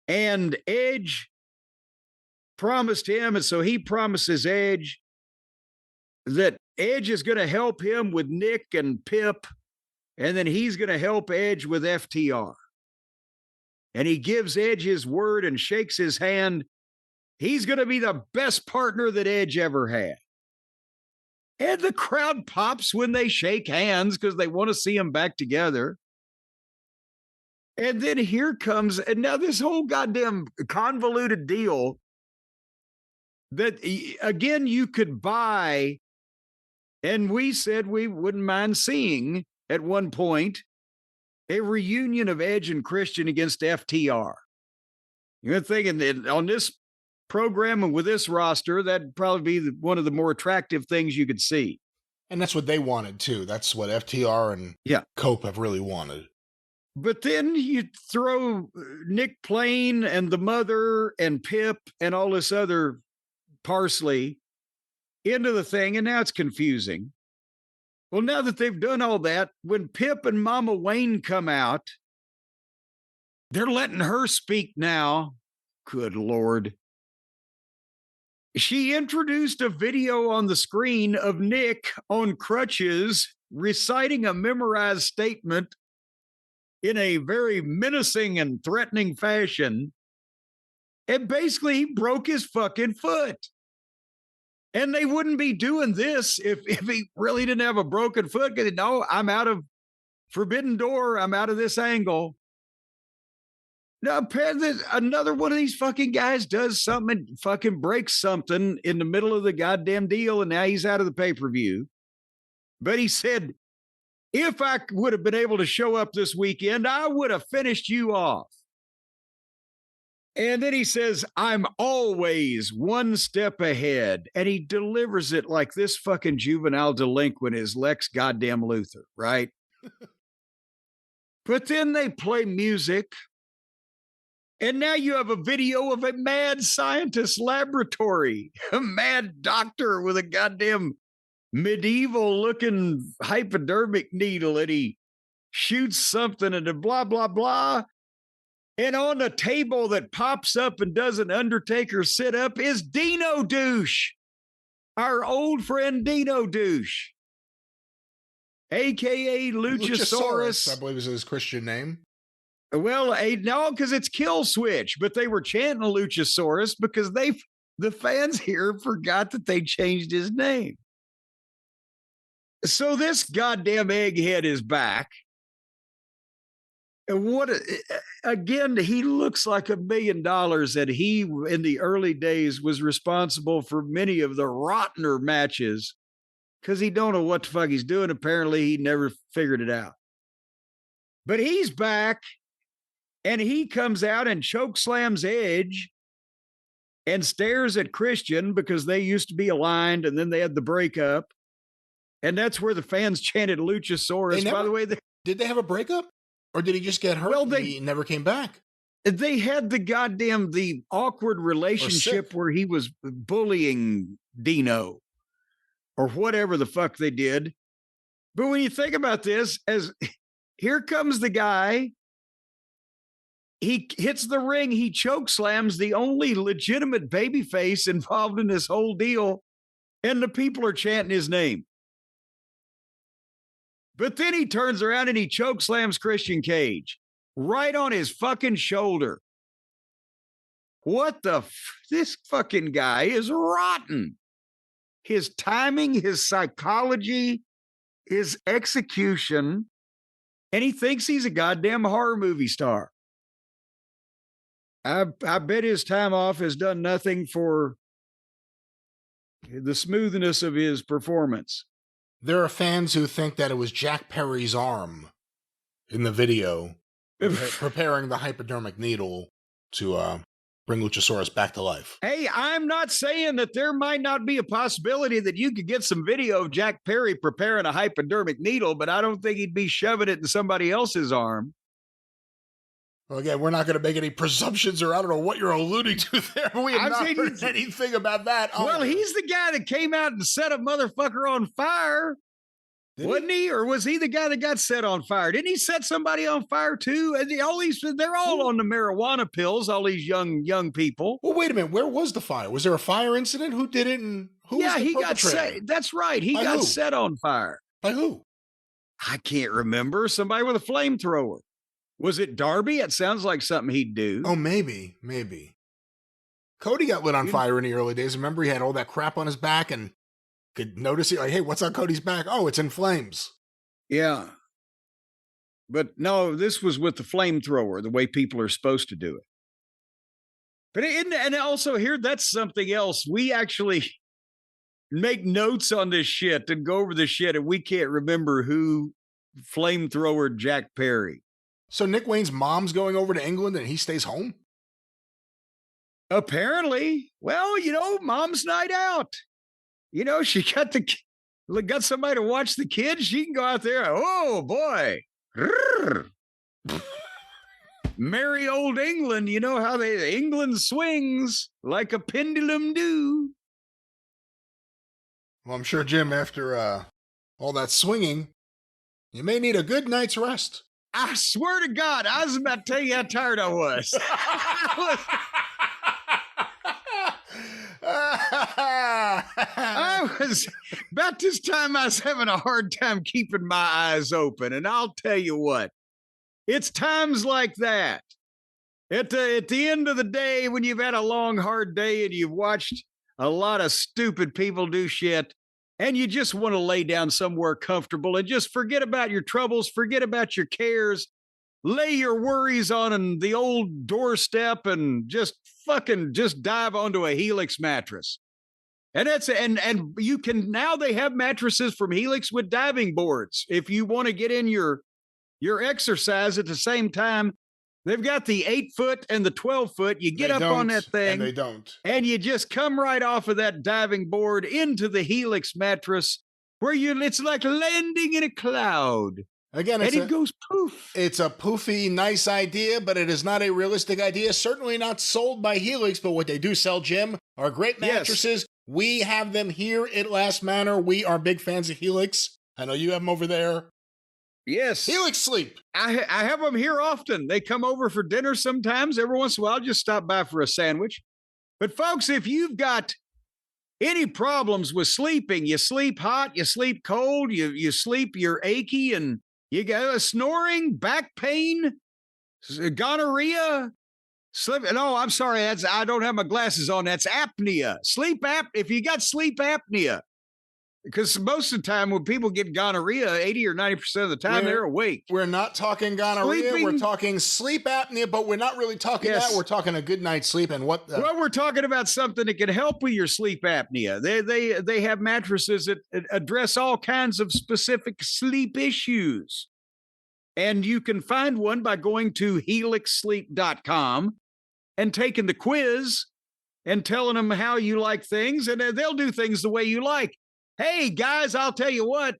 And Edge promised him, and so he promises Edge that Edge is going to help him with Nick and Pip, and then he's going to help Edge with FTR. And he gives Edge his word and shakes his hand. He's going to be the best partner that Edge ever had. And the crowd pops when they shake hands because they want to see them back together. And then here comes, and now this whole goddamn convoluted deal that, again, you could buy. And we said we wouldn't mind seeing at one point a reunion of Edge and Christian against FTR. You're thinking that on this program and with this roster, that'd probably be one of the more attractive things you could see. And that's what they wanted too. That's what FTR and Cope have really wanted. But then you throw Nick Plain and the mother and Pip and all this other parsley into the thing, and now it's confusing. Well, now that they've done all that, when Pip and Mama Wayne come out, they're letting her speak now. Good Lord. She introduced a video on the screen of Nick on crutches reciting a memorized statement in a very menacing and threatening fashion. And basically, he broke his fucking foot. And they wouldn't be doing this if he really didn't have a broken foot. Because, no, I'm out of Forbidden Door. I'm out of this angle. Now, another one of these fucking guys does something and fucking breaks something in the middle of the goddamn deal, and now he's out of the pay-per-view. But he said, if I would have been able to show up this weekend, I would have finished you off. And then he says, I'm always one step ahead. And he delivers it like this fucking juvenile delinquent is Lex goddamn Luthor, right? But then they play music. And now you have a video of a mad scientist laboratory, a mad doctor with a goddamn medieval looking hypodermic needle, and he shoots something and a blah, blah, blah. And on the table that pops up and does an Undertaker sit up is Dino Douche, our old friend Dino Douche, a.k.a. Luchasaurus. I believe is his Christian name. Well, no, because it's Kill Switch, but they were chanting Luchasaurus because the fans here forgot that they changed his name. So this goddamn egghead is back. what again, he looks like $1 million, and he in the early days was responsible for many of the rottener matches because he don't know what the fuck he's doing. Apparently he never figured it out, but he's back and he comes out and choke slams Edge and stares at Christian because they used to be aligned and then they had the breakup, and that's where the fans chanted Luchasaurus. By the way, did they have a breakup? Or did he just get hurt? Well, he never came back. They had the awkward relationship where he was bullying Dino or whatever the fuck they did. But when you think about this, as here comes the guy, he hits the ring, he choke slams the only legitimate babyface involved in this whole deal, and the people are chanting his name. But then he turns around and he choke slams Christian Cage right on his fucking shoulder. What the this fucking guy is rotten. His timing, his psychology, his execution, and he thinks he's a goddamn horror movie star. I bet his time off has done nothing for the smoothness of his performance. There are fans who think that it was Jack Perry's arm in the video preparing the hypodermic needle to bring Luchasaurus back to life. Hey, I'm not saying that there might not be a possibility that you could get some video of Jack Perry preparing a hypodermic needle, but I don't think he'd be shoving it in somebody else's arm. Well, again, we're not going to make any presumptions, or I don't know what you're alluding to there. We have not heard anything about that. Well, he's the guy that came out and set a motherfucker on fire. Wasn't he? Or was he the guy that got set on fire? Didn't he set somebody on fire too? And they're all on the marijuana pills, all these young people. Well, wait a minute. Where was the fire? Was there a fire incident? Who did it? And who was the perpetrator? Got set. That's right. He got set on fire. By who? I can't remember. Somebody with a flamethrower. Was it Darby? It sounds like something he'd do. Oh, maybe. Cody got lit on fire in the early days. Remember, he had all that crap on his back and could notice it. Like, hey, what's on Cody's back? Oh, it's in flames. Yeah. But no, this was with the flamethrower, the way people are supposed to do it. But and also here, that's something else. We actually make notes on this shit and go over this shit, and we can't remember who flamethrowered Jack Perry. So Nick Wayne's mom's going over to England and he stays home? Apparently. Well, mom's night out. She got somebody to watch the kids. She can go out there. Oh, boy. Merry old England. You know how England swings like a pendulum do. Well, I'm sure, Jim, after all that swinging, you may need a good night's rest. I swear to God, I was about to tell you how tired I was. I was about this time I was having a hard time keeping my eyes open. And I'll tell you what, it's times like that. At the end of the day, when you've had a long, hard day and you've watched a lot of stupid people do shit, and you just want to lay down somewhere comfortable and just forget about your troubles, forget about your cares, lay your worries on the old doorstep and just dive onto a Helix mattress. And and you can, now they have mattresses from Helix with diving boards. If you want to get in your exercise at the same time, they've got the 8-foot and the 12-foot. You get up on that thing. And they don't. And you just come right off of that diving board into the Helix mattress where it's like landing in a cloud. Again, it goes poof. It's a poofy, nice idea, but it is not a realistic idea. Certainly not sold by Helix, but what they do sell, Jim, are great mattresses. Yes. We have them here at Last Manor. We are big fans of Helix. I know you have them over there. Yes. Helix Sleep. I have them here often. They come over for dinner sometimes. Every once in a while, I'll just stop by for a sandwich. But folks, if you've got any problems with sleeping, you sleep hot, you sleep cold, you sleep, you're achy, and you got a snoring, back pain, gonorrhea, no, I'm sorry. I don't have my glasses on. That's apnea. If you got sleep apnea, Because most of the time when people get gonorrhea, 80 or 90% of the time, they're awake. We're not talking gonorrhea. We're talking sleep apnea, but we're not really talking that. We're talking a good night's sleep. And what? Well, we're talking about something that can help with your sleep apnea. They have mattresses that address all kinds of specific sleep issues. And you can find one by going to helixsleep.com and taking the quiz and telling them how you like things, and they'll do things the way you like. Hey, guys, I'll tell you what.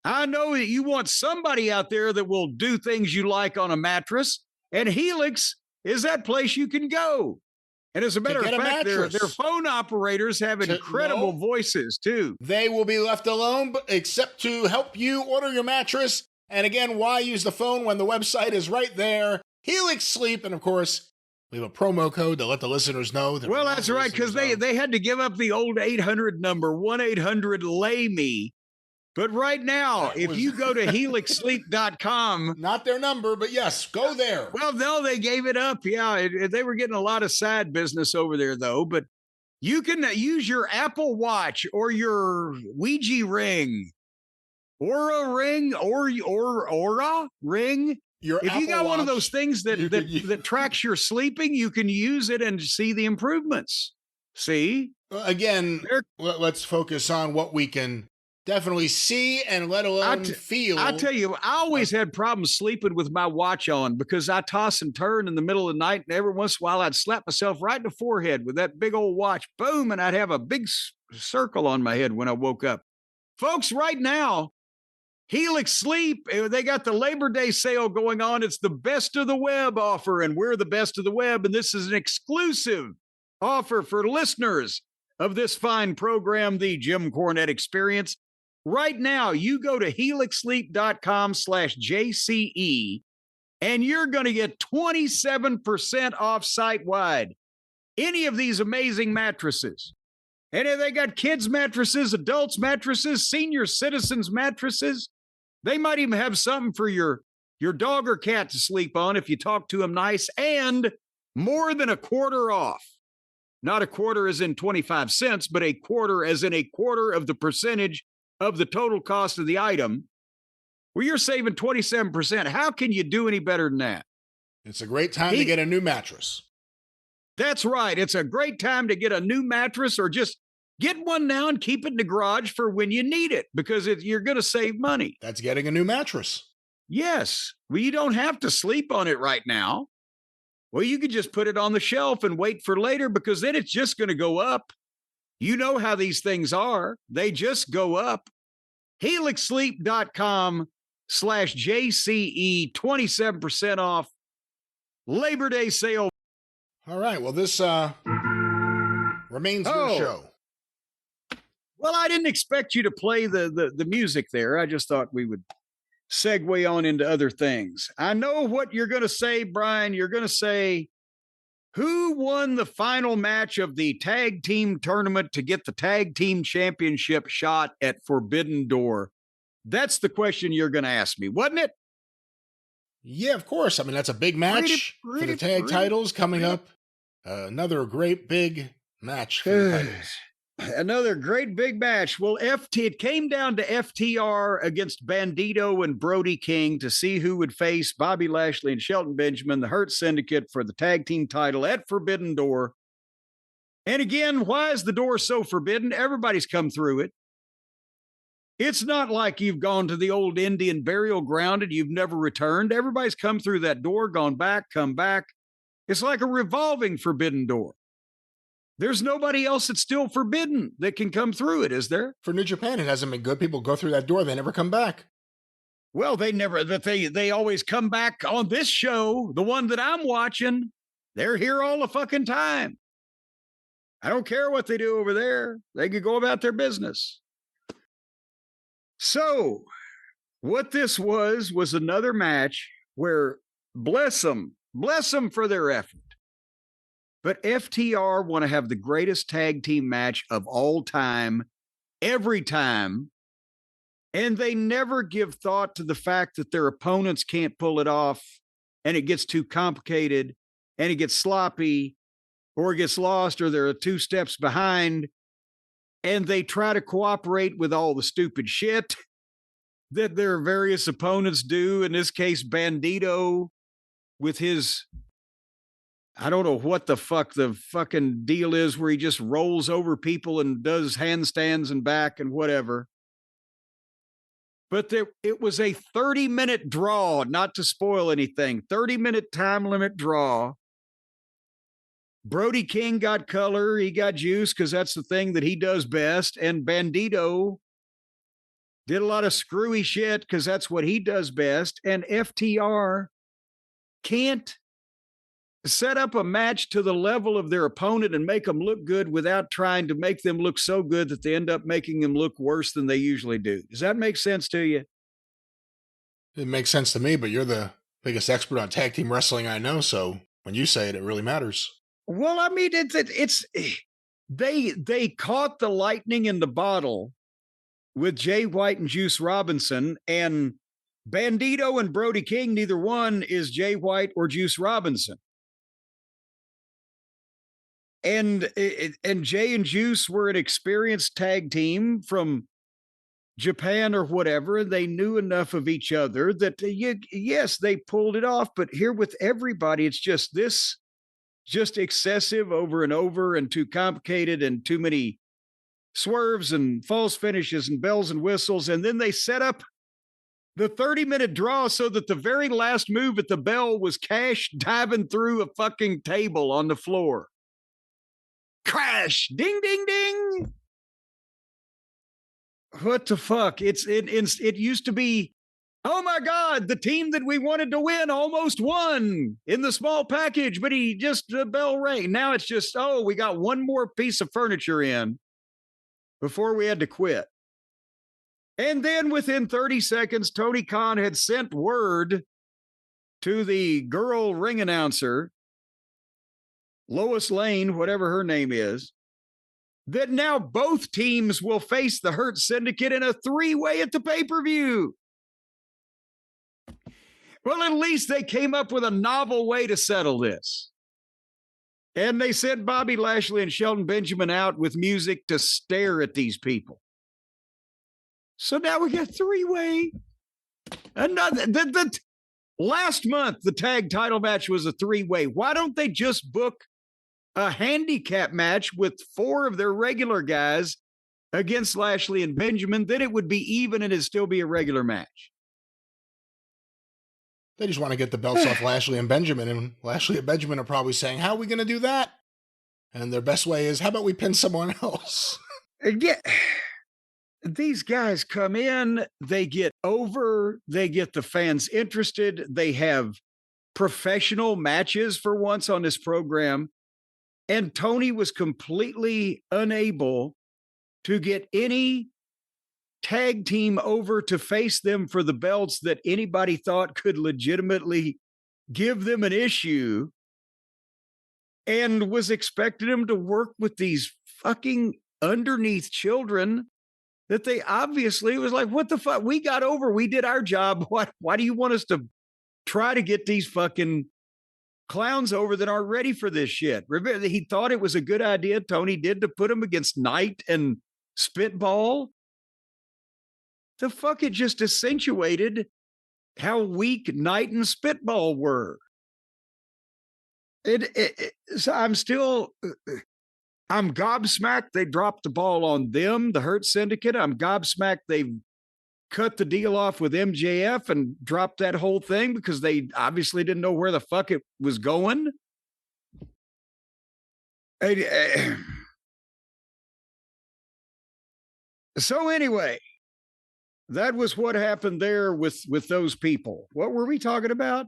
I know that you want somebody out there that will do things you like on a mattress, and Helix is that place you can go. And as a matter of fact, their phone operators have incredible voices, too. They will be left alone, except to help you order your mattress. And again, why use the phone when the website is right there? Helix Sleep, and of course, we have a promo code to let the listeners know. Well, that's right, because they had to give up the old 800 number, 1-800-LAY-ME. But right now, if you go to helixsleep.com. Not their number, but yes, go there. Well, no, they gave it up. Yeah, they were getting a lot of side business over there, though. But you can use your Apple Watch or your Ouija ring, Aura ring, or Aura ring. If you got one of those things that tracks your sleeping, you can use it and see the improvements. See? Again, let's focus on what we can definitely see and let alone feel. I tell you, I always had problems sleeping with my watch on because I toss and turn in the middle of the night, and every once in a while I'd slap myself right in the forehead with that big old watch. Boom, and I'd have a big circle on my head when I woke up. Folks, right now, Helix Sleep, they got the Labor Day sale going on. It's the best of the web offer, and we're the best of the web. And this is an exclusive offer for listeners of this fine program, the Jim Cornette Experience. Right now, you go to helixsleep.com/JCE, and you're going to get 27% off site-wide. Any of these amazing mattresses. And they got kids' mattresses, adults' mattresses, senior citizens' mattresses. They might even have something for your dog or cat to sleep on if you talk to them nice, and more than a quarter off. Not a quarter as in 25 cents, but a quarter as in a quarter of the percentage of the total cost of the item. Well, you're saving 27%. How can you do any better than that? It's a great time to get a new mattress. That's right. It's a great time to get a new mattress, or just get one now and keep it in the garage for when you need it, because you're going to save money. That's getting a new mattress. Yes. Well, you don't have to sleep on it right now. Well, you could just put it on the shelf and wait for later, because then it's just going to go up. You know how these things are. They just go up. helixsleep.com/JCE, 27% off. Labor Day sale. All right. Well, this remains your show. Well, I didn't expect you to play the music there. I just thought we would segue on into other things. I know what you're going to say, Brian. You're going to say, who won the final match of the tag team tournament to get the tag team championship shot at Forbidden Door? That's the question you're going to ask me, wasn't it? Yeah, of course. I mean, that's a big match for the tag titles coming up. Another great big match for the titles. Another great big match. Well, it came down to FTR against Bandito and Brody King to see who would face Bobby Lashley and Shelton Benjamin, the Hurt Syndicate, for the tag team title at Forbidden Door. And again, why is the door so forbidden? Everybody's come through it. It's not like you've gone to the old Indian burial ground and you've never returned. Everybody's come through that door, gone back, come back. It's like a revolving forbidden door. There's nobody else that's still forbidden that can come through it, is there? For New Japan, it hasn't been good. People go through that door, they never come back. Well, they always come back on this show, the one that I'm watching. They're here all the fucking time. I don't care what they do over there. They could go about their business. So, what this was another match where, bless them for their effort. But FTR want to have the greatest tag team match of all time, every time. And they never give thought to the fact that their opponents can't pull it off, and it gets too complicated, and it gets sloppy, or it gets lost, or they're 2 steps behind. and they try to cooperate with all the stupid shit that their various opponents do. In this case, Bandito with his, I don't know what the fucking deal is where he just rolls over people and does handstands and back and whatever. But it was a 30-minute draw, not to spoil anything, 30-minute time limit draw. Brody King got color. He got juice because that's the thing that he does best. And Bandito did a lot of screwy shit because that's what he does best. And FTR can't set up a match to the level of their opponent and make them look good without trying to make them look so good that they end up making them look worse than they usually do. Does that make sense to you? It makes sense to me, but you're the biggest expert on tag team wrestling I know, so when you say it, it really matters. Well, I mean, they caught the lightning in the bottle with Jay White and Juice Robinson, and Bandito and Brody King, neither one is Jay White or Juice Robinson. And Jay and Juice were an experienced tag team from Japan or whatever. They knew enough of each other that, yes, they pulled it off. But here with everybody, it's just excessive over and over and too complicated and too many swerves and false finishes and bells and whistles. And then they set up the 30-minute draw so that the very last move at the bell was Cash diving through a fucking table on the floor. Crash! Ding, ding, ding! What the fuck? It used to be, oh my God, the team that we wanted to win almost won in the small package, but the bell rang. Now it's just, oh, we got one more piece of furniture in before we had to quit. And then within 30 seconds, Tony Khan had sent word to the girl ring announcer, Lois Lane, whatever her name is, that now both teams will face the Hurt Syndicate in a 3-way at the pay-per-view. Well, at least they came up with a novel way to settle this. And they sent Bobby Lashley and Shelton Benjamin out with music to stare at these people. So now we got 3-way. Another, last month, the tag title match was a 3-way. Why don't they just book a handicap match with 4 of their regular guys against Lashley and Benjamin? Then it would be even and it'd still be a regular match. They just want to get the belts off Lashley and Benjamin, and Lashley and Benjamin are probably saying, how are we going to do that? And their best way is, how about we pin someone else? Yeah. These guys come in, they get over, they get the fans interested, they have professional matches for once on this program. And Tony was completely unable to get any tag team over to face them for the belts that anybody thought could legitimately give them an issue, and was expecting them to work with these fucking underneath children that they obviously was like, what the fuck? We got over. We did our job. Why do you want us to try to get these fucking clowns over that aren't ready for this shit? Remember, he thought it was a good idea, Tony did, to put him against Knight and Spitball. The fuck, it just accentuated how weak Knight and Spitball were. So I'm gobsmacked they dropped the ball on them, the Hurt Syndicate. I'm gobsmacked they cut the deal off with MJF and dropped that whole thing because they obviously didn't know where the fuck it was going. So anyway, that was what happened there with those people. What were we talking about?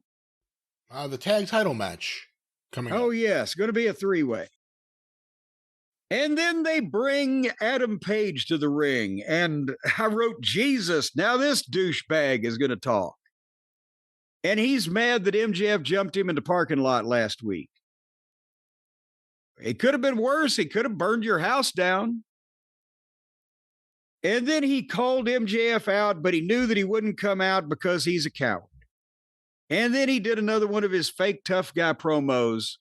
The tag title match coming up. Oh, yes, going to be a 3-way. And then they bring Adam Page to the ring. And I wrote, Jesus, now this douchebag is going to talk. And he's mad that MJF jumped him in the parking lot last week. It could have been worse. He could have burned your house down. And then he called MJF out, but he knew that he wouldn't come out because he's a coward. And then he did another one of his fake tough guy promos.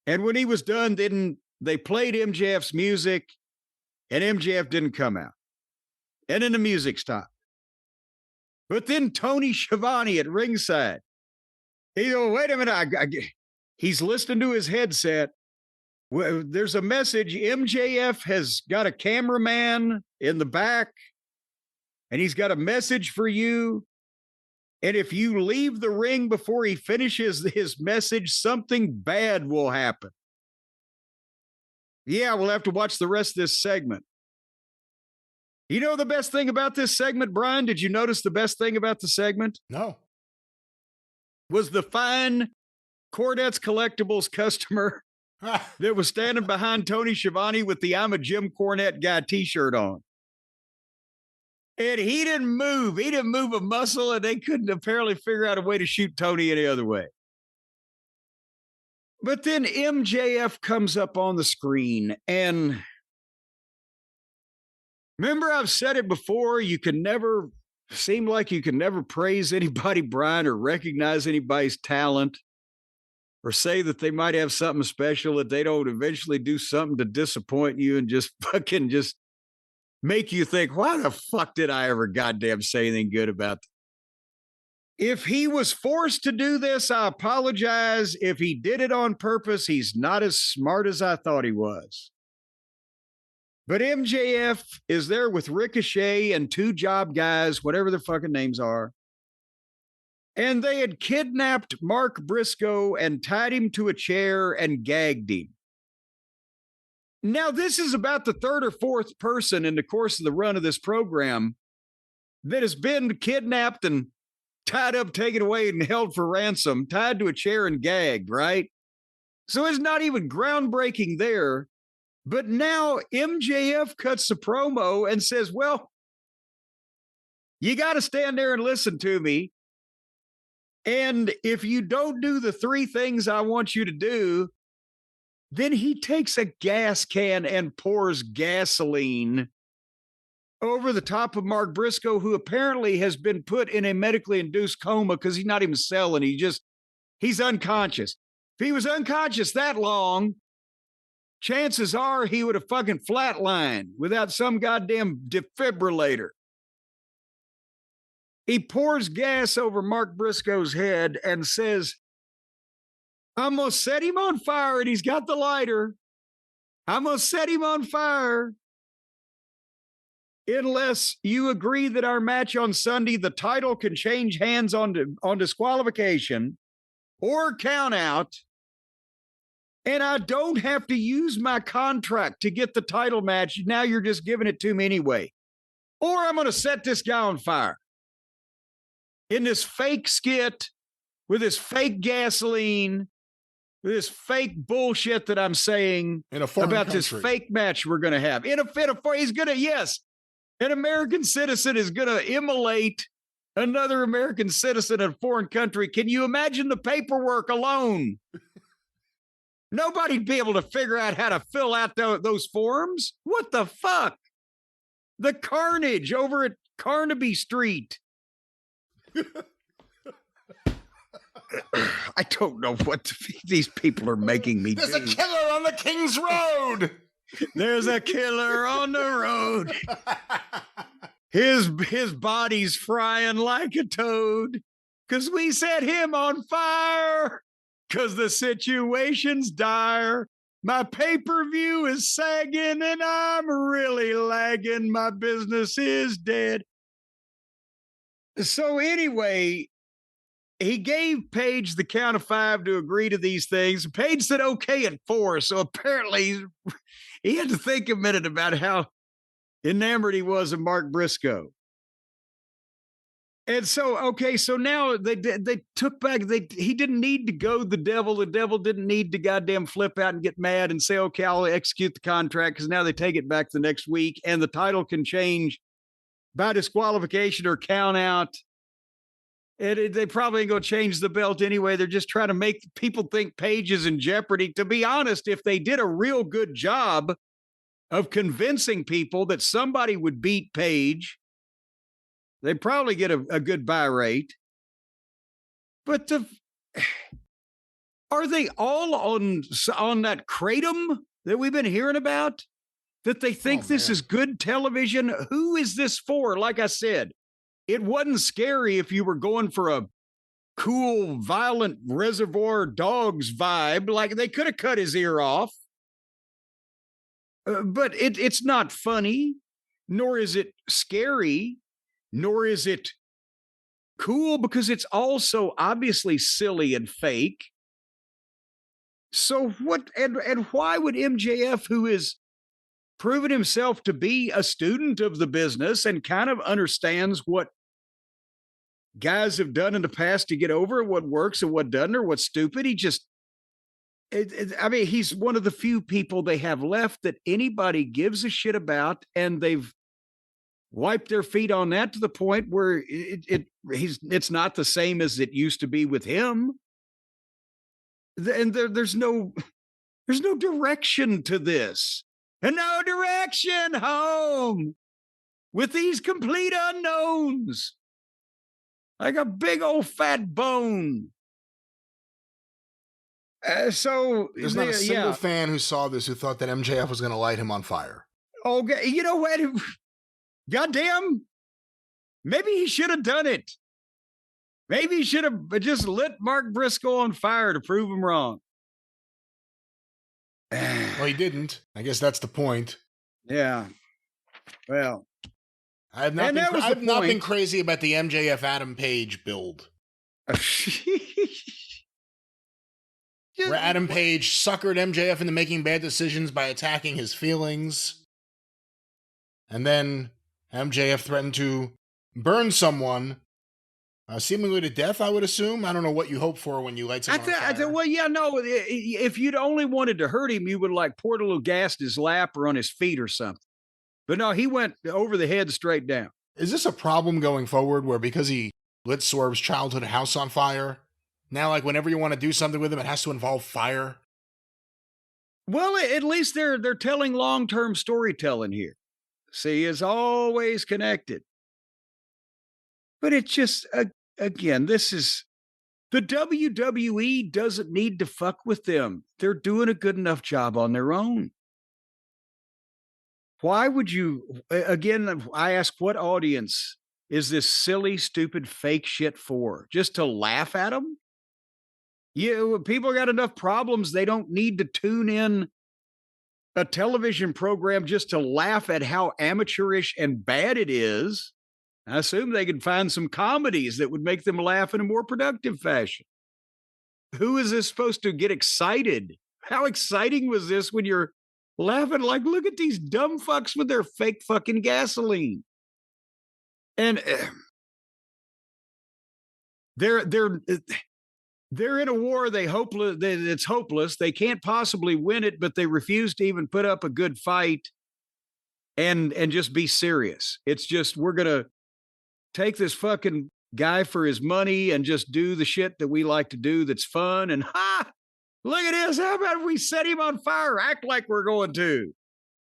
And when he was done, then they played MJF's music, And MJF didn't come out. And then the music stopped. But then Tony Schiavone at ringside, he goes, wait a minute. He's listening to his headset. There's a message. MJF has got a cameraman in the back, and he's got a message for you. And if you leave the ring before he finishes his message, something bad will happen. Yeah, we'll have to watch the rest of this segment. You know the best thing about this segment, Brian? Did you notice the best thing about the segment? No. Was the fine Cornette's Collectibles customer that was standing behind Tony Schiavone with the I'm a Jim Cornette guy t-shirt on. And he didn't move. He didn't move a muscle, and they couldn't apparently figure out a way to shoot Tony any other way. But then MJF comes up on the screen, and remember I've said it before, you can never praise anybody, Brian, or recognize anybody's talent, or say that they might have something special that they don't eventually do something to disappoint you and just make you think, why the fuck did I ever goddamn say anything good about that? If he was forced to do this, I apologize. If he did it on purpose, he's not as smart as I thought he was. But MJF is there with Ricochet and two job guys, whatever their fucking names are. And they had kidnapped Mark Briscoe and tied him to a chair and gagged him. Now, this is about the third or fourth person in the course of the run of this program that has been kidnapped and tied up, taken away, and held for ransom, tied to a chair and gagged, right? So it's not even groundbreaking there. But now MJF cuts the promo and says, well, you got to stand there and listen to me. And if you don't do the three things I want you to do, then he takes a gas can and pours gasoline over the top of Mark Briscoe, who apparently has been put in a medically induced coma because he's not even selling. He's unconscious. If he was unconscious that long, chances are he would have fucking flatlined without some goddamn defibrillator. He pours gas over Mark Briscoe's head and says, I'm going to set him on fire, and he's got the lighter. I'm going to set him on fire unless you agree that our match on Sunday, the title can change hands on disqualification or count out, and I don't have to use my contract to get the title match. Now you're just giving it to me anyway. Or I'm going to set this guy on fire. In this fake skit with this fake gasoline, with this fake bullshit that I'm saying about country. This fake match we're going to have. An American citizen is going to immolate another American citizen in a foreign country. Can you imagine the paperwork alone? Nobody'd be able to figure out how to fill out those forms. What the fuck? The carnage over at Carnaby Street. I don't know what these people are making me do. There's a killer on the King's Road. There's a killer on the road. His body's frying like a toad because we set him on fire because the situation's dire. My pay-per-view is sagging and I'm really lagging. My business is dead. So anyway, he gave Paige the count of 5 to agree to these things. Paige said okay at 4. So apparently he had to think a minute about how enamored he was of Mark Briscoe. And so, okay, so now they took back, he didn't need to go the devil. The devil didn't need to goddamn flip out and get mad and say, okay, I'll execute the contract, because now they take it back the next week and the title can change by disqualification or count out. And they probably ain't going to change the belt anyway. They're just trying to make people think Paige is in jeopardy. To be honest, if they did a real good job of convincing people that somebody would beat Paige, they'd probably get a good buy rate. But are they all on that kratom that we've been hearing about? that they think this is good television. Who is this for? Like I said, it wasn't scary if you were going for a cool, violent Reservoir Dogs vibe. Like they could have cut his ear off. But it's not funny, nor is it scary, nor is it cool, because it's also obviously silly and fake. So what, and why would MJF, who is proven himself to be a student of the business and kind of understands what guys have done in the past to get over what works and what doesn't, or what's stupid, he just, I mean, he's one of the few people they have left that anybody gives a shit about, and they've wiped their feet on that to the point where it's not the same as it used to be with him. And there's no direction to this, and no direction home with these complete unknowns, like a big old fat bone. So there's not a single fan who saw this who thought that MJF was going to light him on fire. Okay, you know what? Goddamn, maybe he should have done it. Maybe he should have just lit Mark Briscoe on fire to prove him wrong. Well, he didn't. I guess that's the point. Yeah. Well, I've not been crazy about the MJF Adam Page build. Where Adam Page suckered MJF into making bad decisions by attacking his feelings. And then MJF threatened to burn someone, seemingly to death, I would assume. I don't know what you hope for when you light someone on fire. Well, yeah, no. If you'd only wanted to hurt him, you would like poured a little gas in his lap or on his feet or something. But no, he went over the head straight down. Is this a problem going forward where because he lit Swerve's childhood house on fire, now like whenever you want to do something with him, it has to involve fire? Well, at least they're telling long-term storytelling here. See, it's always connected. But it's just, again, this is, the WWE doesn't need to fuck with them. They're doing a good enough job on their own. Why would you, again, I ask, what audience is this silly, stupid, fake shit for? Just to laugh at them? Yeah, people got enough problems. They don't need to tune in a television program just to laugh at how amateurish and bad it is. I assume they could find some comedies that would make them laugh in a more productive fashion. Who is this supposed to get excited? How exciting was this when you're laughing like, look at these dumb fucks with their fake fucking gasoline? And they're in a war it's hopeless. They can't possibly win it, but they refuse to even put up a good fight and just be serious. It's just, we're going to take this fucking guy for his money and just do the shit that we like to do that's fun. And look at this. How about we set him on fire? Act like we're going to.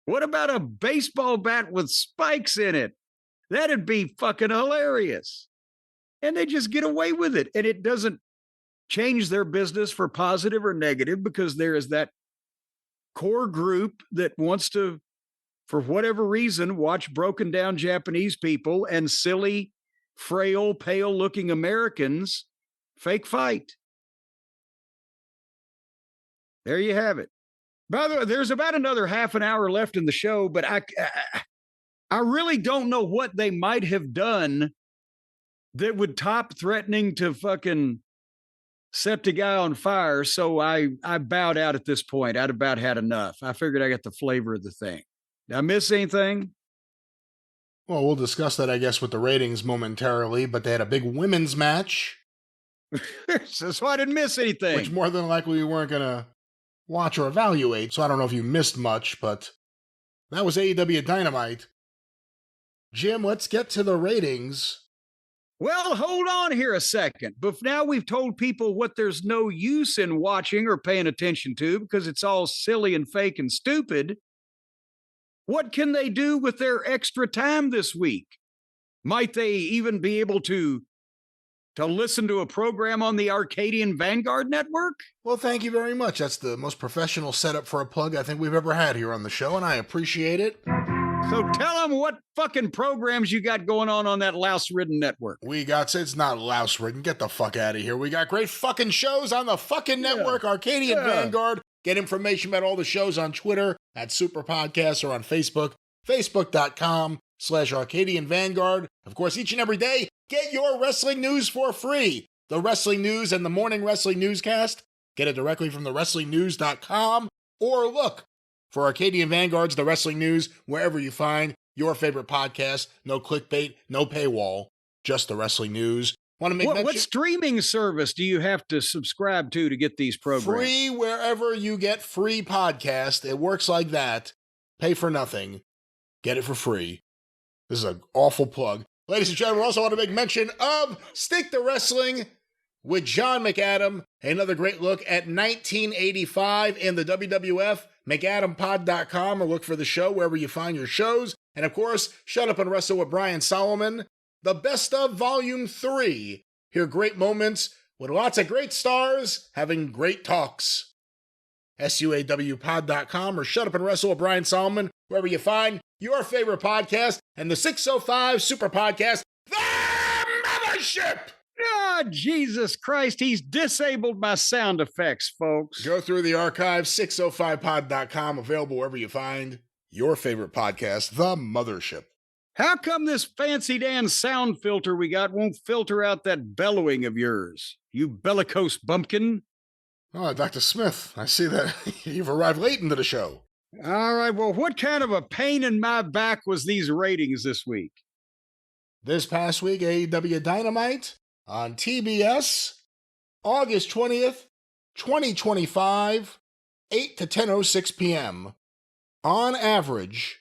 What about a baseball bat with spikes in it? That'd be fucking hilarious. And they just get away with it. And it doesn't change their business for positive or negative, because there is that core group that wants to, for whatever reason, watch broken down Japanese people and silly, frail, pale looking Americans fake fight. There you have it. By the way, there's about another half an hour left in the show, but I really don't know what they might have done that would top threatening to fucking set the guy on fire. So I bowed out at this point. I'd about had enough. I figured I got the flavor of the thing. Did I miss anything? Well, we'll discuss that, I guess, with the ratings momentarily, but they had a big women's match. So I didn't miss anything. Which more than likely we weren't going to watch or evaluate, so I don't know if you missed much, but that was AEW Dynamite. Jim, let's get to the ratings. Well, hold on here a second. But now we've told people what there's no use in watching or paying attention to because it's all silly and fake and stupid. What can they do with their extra time this week? Might they even be able to to listen to a program on the Arcadian Vanguard network? Well, thank you very much. That's the most professional setup for a plug I think we've ever had here on the show, and I appreciate it. So tell them what fucking programs you got going on that louse-ridden network. It's not louse-ridden. Get the fuck out of here. We got great fucking shows on the fucking network, Arcadian Vanguard. Get information about all the shows on Twitter at Superpodcast or on Facebook, facebook.com/Arcadian Vanguard. Of course, each and every day, get your wrestling news for free. The wrestling news and the morning wrestling newscast. Get it directly from thewrestlingnews.com or look for Arcadian Vanguard's The Wrestling News wherever you find your favorite podcast. No clickbait, no paywall, just The Wrestling News. Want to make what streaming service do you have to subscribe to get these programs? Free wherever you get free podcast. It works like that. Pay for nothing. Get it for free. This is an awful plug. Ladies and gentlemen, we also want to make mention of Stick to Wrestling with John McAdam. Another great look at 1985 in the WWF. McAdamPod.com, or look for the show wherever you find your shows. And of course, Shut Up and Wrestle with Brian Solomon. The Best of Volume 3. Hear great moments with lots of great stars having great talks. SUAWpod.com or Shut Up and Wrestle with Brian Solomon, wherever you find your favorite podcast, and the 605 Super Podcast, The Mothership! Ah, Jesus Christ, he's disabled my sound effects, folks. Go through the archive, 605pod.com, available wherever you find your favorite podcast, The Mothership. How come this fancy Dan sound filter we got won't filter out that bellowing of yours, you bellicose bumpkin? Oh, Dr. Smith, I see that you've arrived late into the show. All right, well, what kind of a pain in my back was these ratings this week? This past week, AEW Dynamite on TBS, August 20th, 2025, 8 to 10:06 p.m. On average,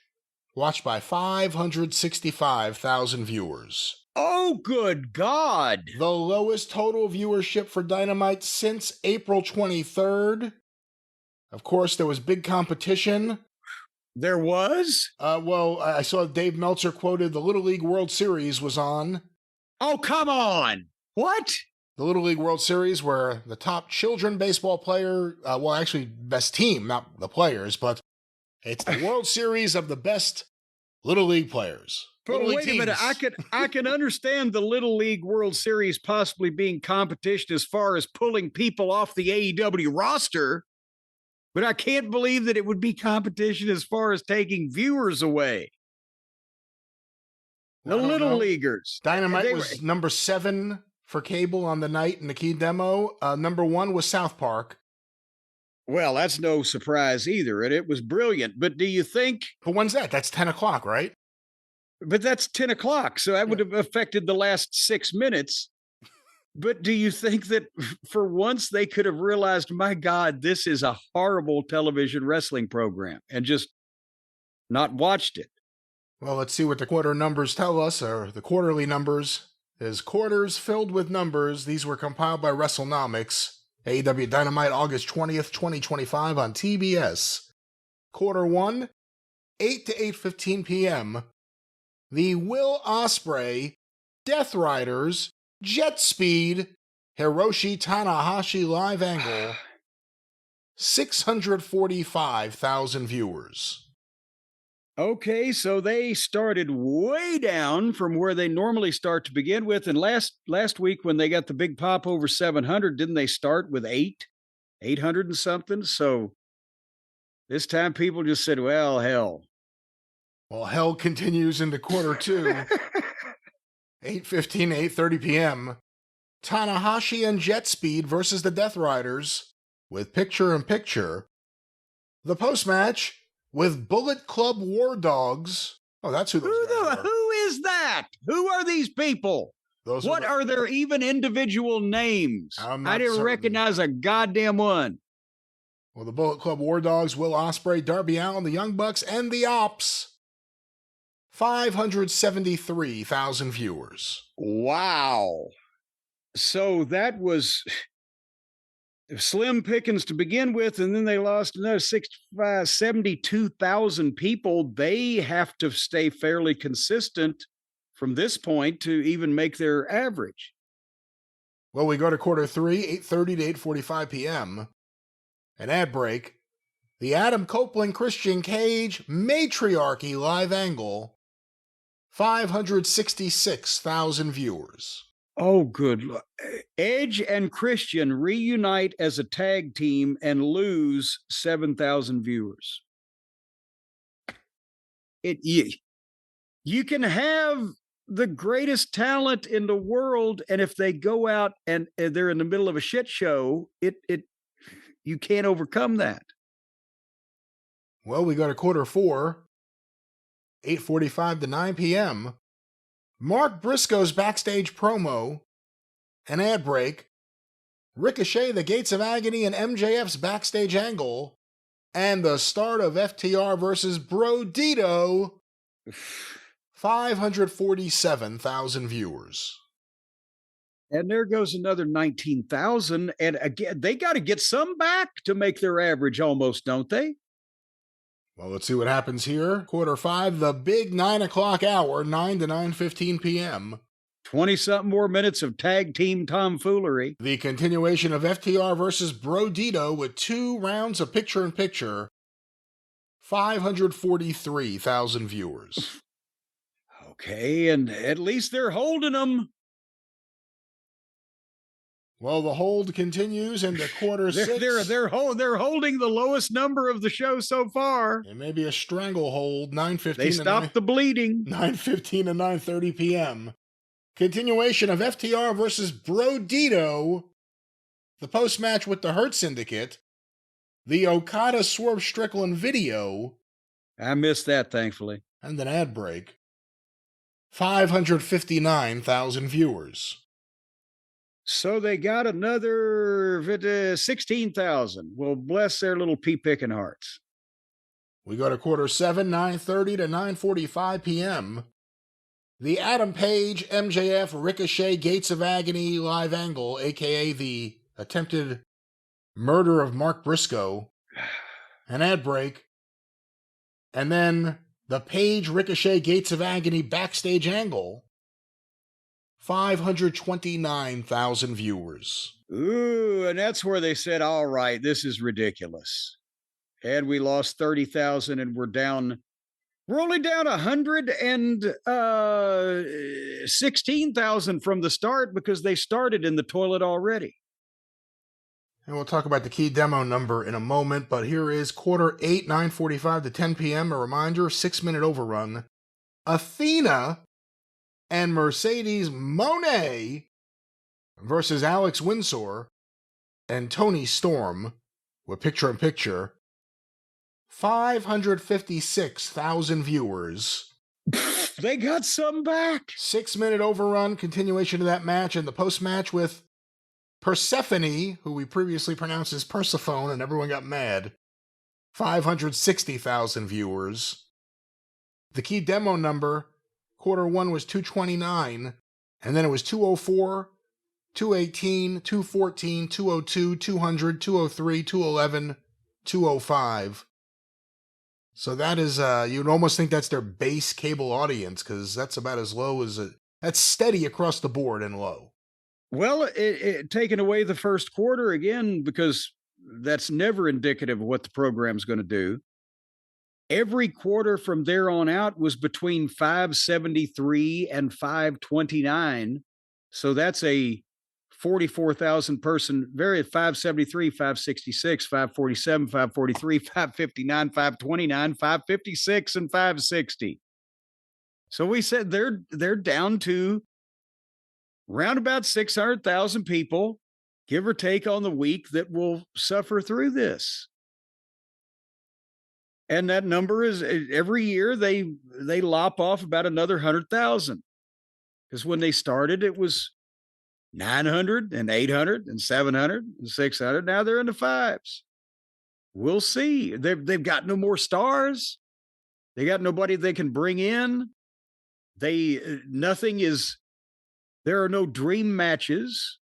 watched by 565,000 viewers. Oh, good God. The lowest total viewership for Dynamite since April 23rd. Of course, there was big competition. There was? Well, I saw Dave Meltzer quoted the Little League World Series was on. Oh, come on. What? The Little League World Series, where the top children baseball player, actually best team, not the players, but it's the World Series of the best Little League players. But wait a minute, I can understand the Little League World Series possibly being competition as far as pulling people off the AEW roster, but I can't believe that it would be competition as far as taking viewers away. The Little Leaguers. Dynamite was number 7 for cable on the night in the key demo. Number 1 was South Park. Well, that's no surprise either, and it was brilliant. But do you think... But when's that? That's 10 o'clock, right? But that's 10 o'clock, so that would have affected the last 6 minutes. But do you think that for once they could have realized, my God, this is a horrible television wrestling program, and just not watched it? Well, let's see what the quarter numbers tell us, or the quarterly numbers. There's quarters filled with numbers. These were compiled by WrestleNomics. AEW Dynamite, August 20th, 2025 on TBS. Quarter 1, 8 to 8:15 p.m. The Will Ospreay, Death Riders, Jet Speed, Hiroshi Tanahashi live angle, 645,000 viewers. Okay, so they started way down from where they normally start to begin with. And last week when they got the big pop over 700, didn't they start with 800 and something? So this time people just said, well, hell. Well, hell continues into quarter 2. 8:15 to 8:30 p.m. Tanahashi and Jet Speed versus the Death Riders with picture-in-picture. The post-match with Bullet Club War Dogs. Oh, that's who those guys are. Who is that? Who are these people? What are their even individual names? I didn't recognize a goddamn one. Well, the Bullet Club War Dogs, Will Ospreay, Darby Allin, the Young Bucks, and the Ops. 573,000 viewers. Wow. So that was slim pickings to begin with, and then they lost another 72,000 people. They have to stay fairly consistent from this point to even make their average. Well, we go to quarter 3, 8:30 to 8:45 p.m. An ad break. The Adam Copeland Christian Cage Matriarchy Live Angle. 566,000 viewers. Oh, good. Edge and Christian reunite as a tag team and lose 7,000 viewers. You can have the greatest talent in the world, and if they go out and they're in the middle of a shit show, you can't overcome that. Well, we go to quarter 4, 8:45 to 9 p.m. Mark Briscoe's backstage promo, an ad break, Ricochet, the Gates of Agony, and MJF's backstage angle, and the start of FTR versus Brodito. 547,000 viewers. And there goes another 19,000. And again, they got to get some back to make their average almost, don't they? Well, let's see what happens here. Quarter 5, the big 9 o'clock hour, 9 to 9:15 p.m. 20-something more minutes of tag team tomfoolery. The continuation of FTR versus Brodito with 2 rounds of picture-in-picture. 543,000 viewers. Okay, and at least they're holding them. Well, the hold continues into quarter 6. They're holding the lowest number of the show so far. It may be a stranglehold. 9:15. They stopped the bleeding. 9:15 to 9:30 p.m. Continuation of FTR versus Brodito. The post-match with the Hurt Syndicate. The Okada Swerve Strickland video. I missed that, thankfully. And an ad break. 559,000 viewers. So they got another 16,000. Well, bless their little pea-picking hearts. We go to quarter 7, 9:30 to 9:45 p.m. The Adam Page, MJF, Ricochet, Gates of Agony live angle, a.k.a. the attempted murder of Mark Briscoe. An ad break. And then the Page, Ricochet, Gates of Agony backstage angle. 529,000 viewers. Ooh, and that's where they said, all right, this is ridiculous. And we lost 30,000 and we're only down 116,000 from the start because they started in the toilet already. And we'll talk about the key demo number in a moment, but here is quarter 8, 9:45 to 10 p.m. A reminder, 6-minute overrun. Athena and Mercedes Moné versus Alex Windsor and Tony Storm with picture-in-picture. 556,000 viewers. They got some back. 6-minute overrun, continuation of that match, and the post-match with Persephone, who we previously pronounced as Persephone, and everyone got mad. 560,000 viewers. The key demo number, quarter 1 was 229, and then it was 204, 218, 214, 202, 200, 203, 211, 205. So that is, you'd almost think that's their base cable audience, because that's about as low as that's steady across the board and low. Well, taking away the first quarter again, because that's never indicative of what the program's going to do. Every quarter from there on out was between 573 and 529. So that's a 44,000 person, 573, 566, 547, 543, 559, 529, 556, and 560. So we said they're down to round about 600,000 people, give or take on the week, that will suffer through this. And that number is every year they lop off about another 100,000. Because when they started, it was 900 and 800 and 700 and 600. Now they're in the fives. We'll see. They've got no more stars. They got nobody they can bring in. There are no dream matches.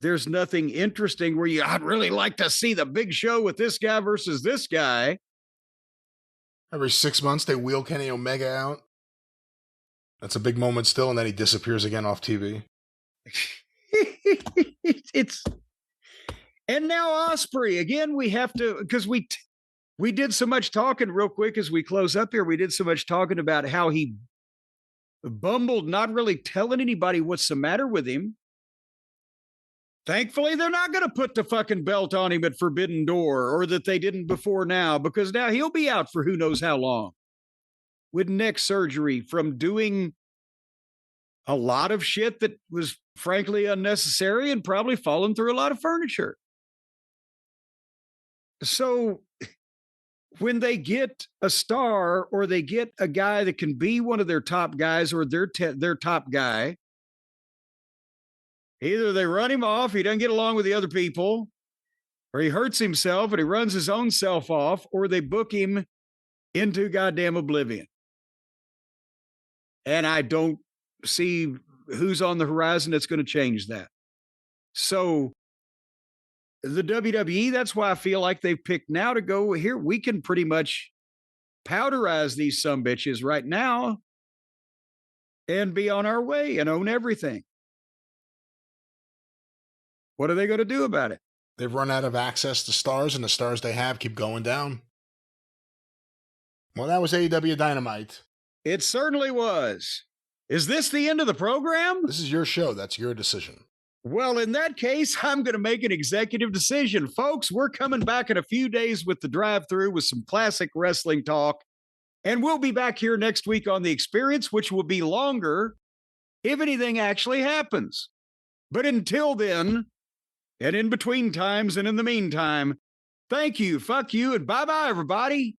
There's nothing interesting where I'd really like to see the big show with this guy versus this guy. Every 6 months, they wheel Kenny Omega out. That's a big moment still, and then he disappears again off TV. It's and now Osprey again. We have to because we did so much talking real quick as we close up here. We did so much talking about how he bumbled, not really telling anybody what's the matter with him. Thankfully, they're not going to put the fucking belt on him at Forbidden Door, or that they didn't before now, because now he'll be out for who knows how long with neck surgery from doing a lot of shit that was frankly unnecessary and probably falling through a lot of furniture. So when they get a star or they get a guy that can be one of their top guys or their top guy, either they run him off, he doesn't get along with the other people, or he hurts himself and he runs his own self off, or they book him into goddamn oblivion. And I don't see who's on the horizon that's going to change that. So the WWE, that's why I feel like they've picked now to go here. We can pretty much powderize these sumbitches right now and be on our way and own everything. What are they going to do about it? They've run out of access to stars, and the stars they have keep going down. Well, that was AEW Dynamite. It certainly was. Is this the end of the program? This is your show. That's your decision. Well, in that case, I'm going to make an executive decision. Folks, we're coming back in a few days with the drive-thru with some classic wrestling talk. And we'll be back here next week on The Experience, which will be longer if anything actually happens. But until then, and in between times and in the meantime, thank you, fuck you, and bye-bye, everybody.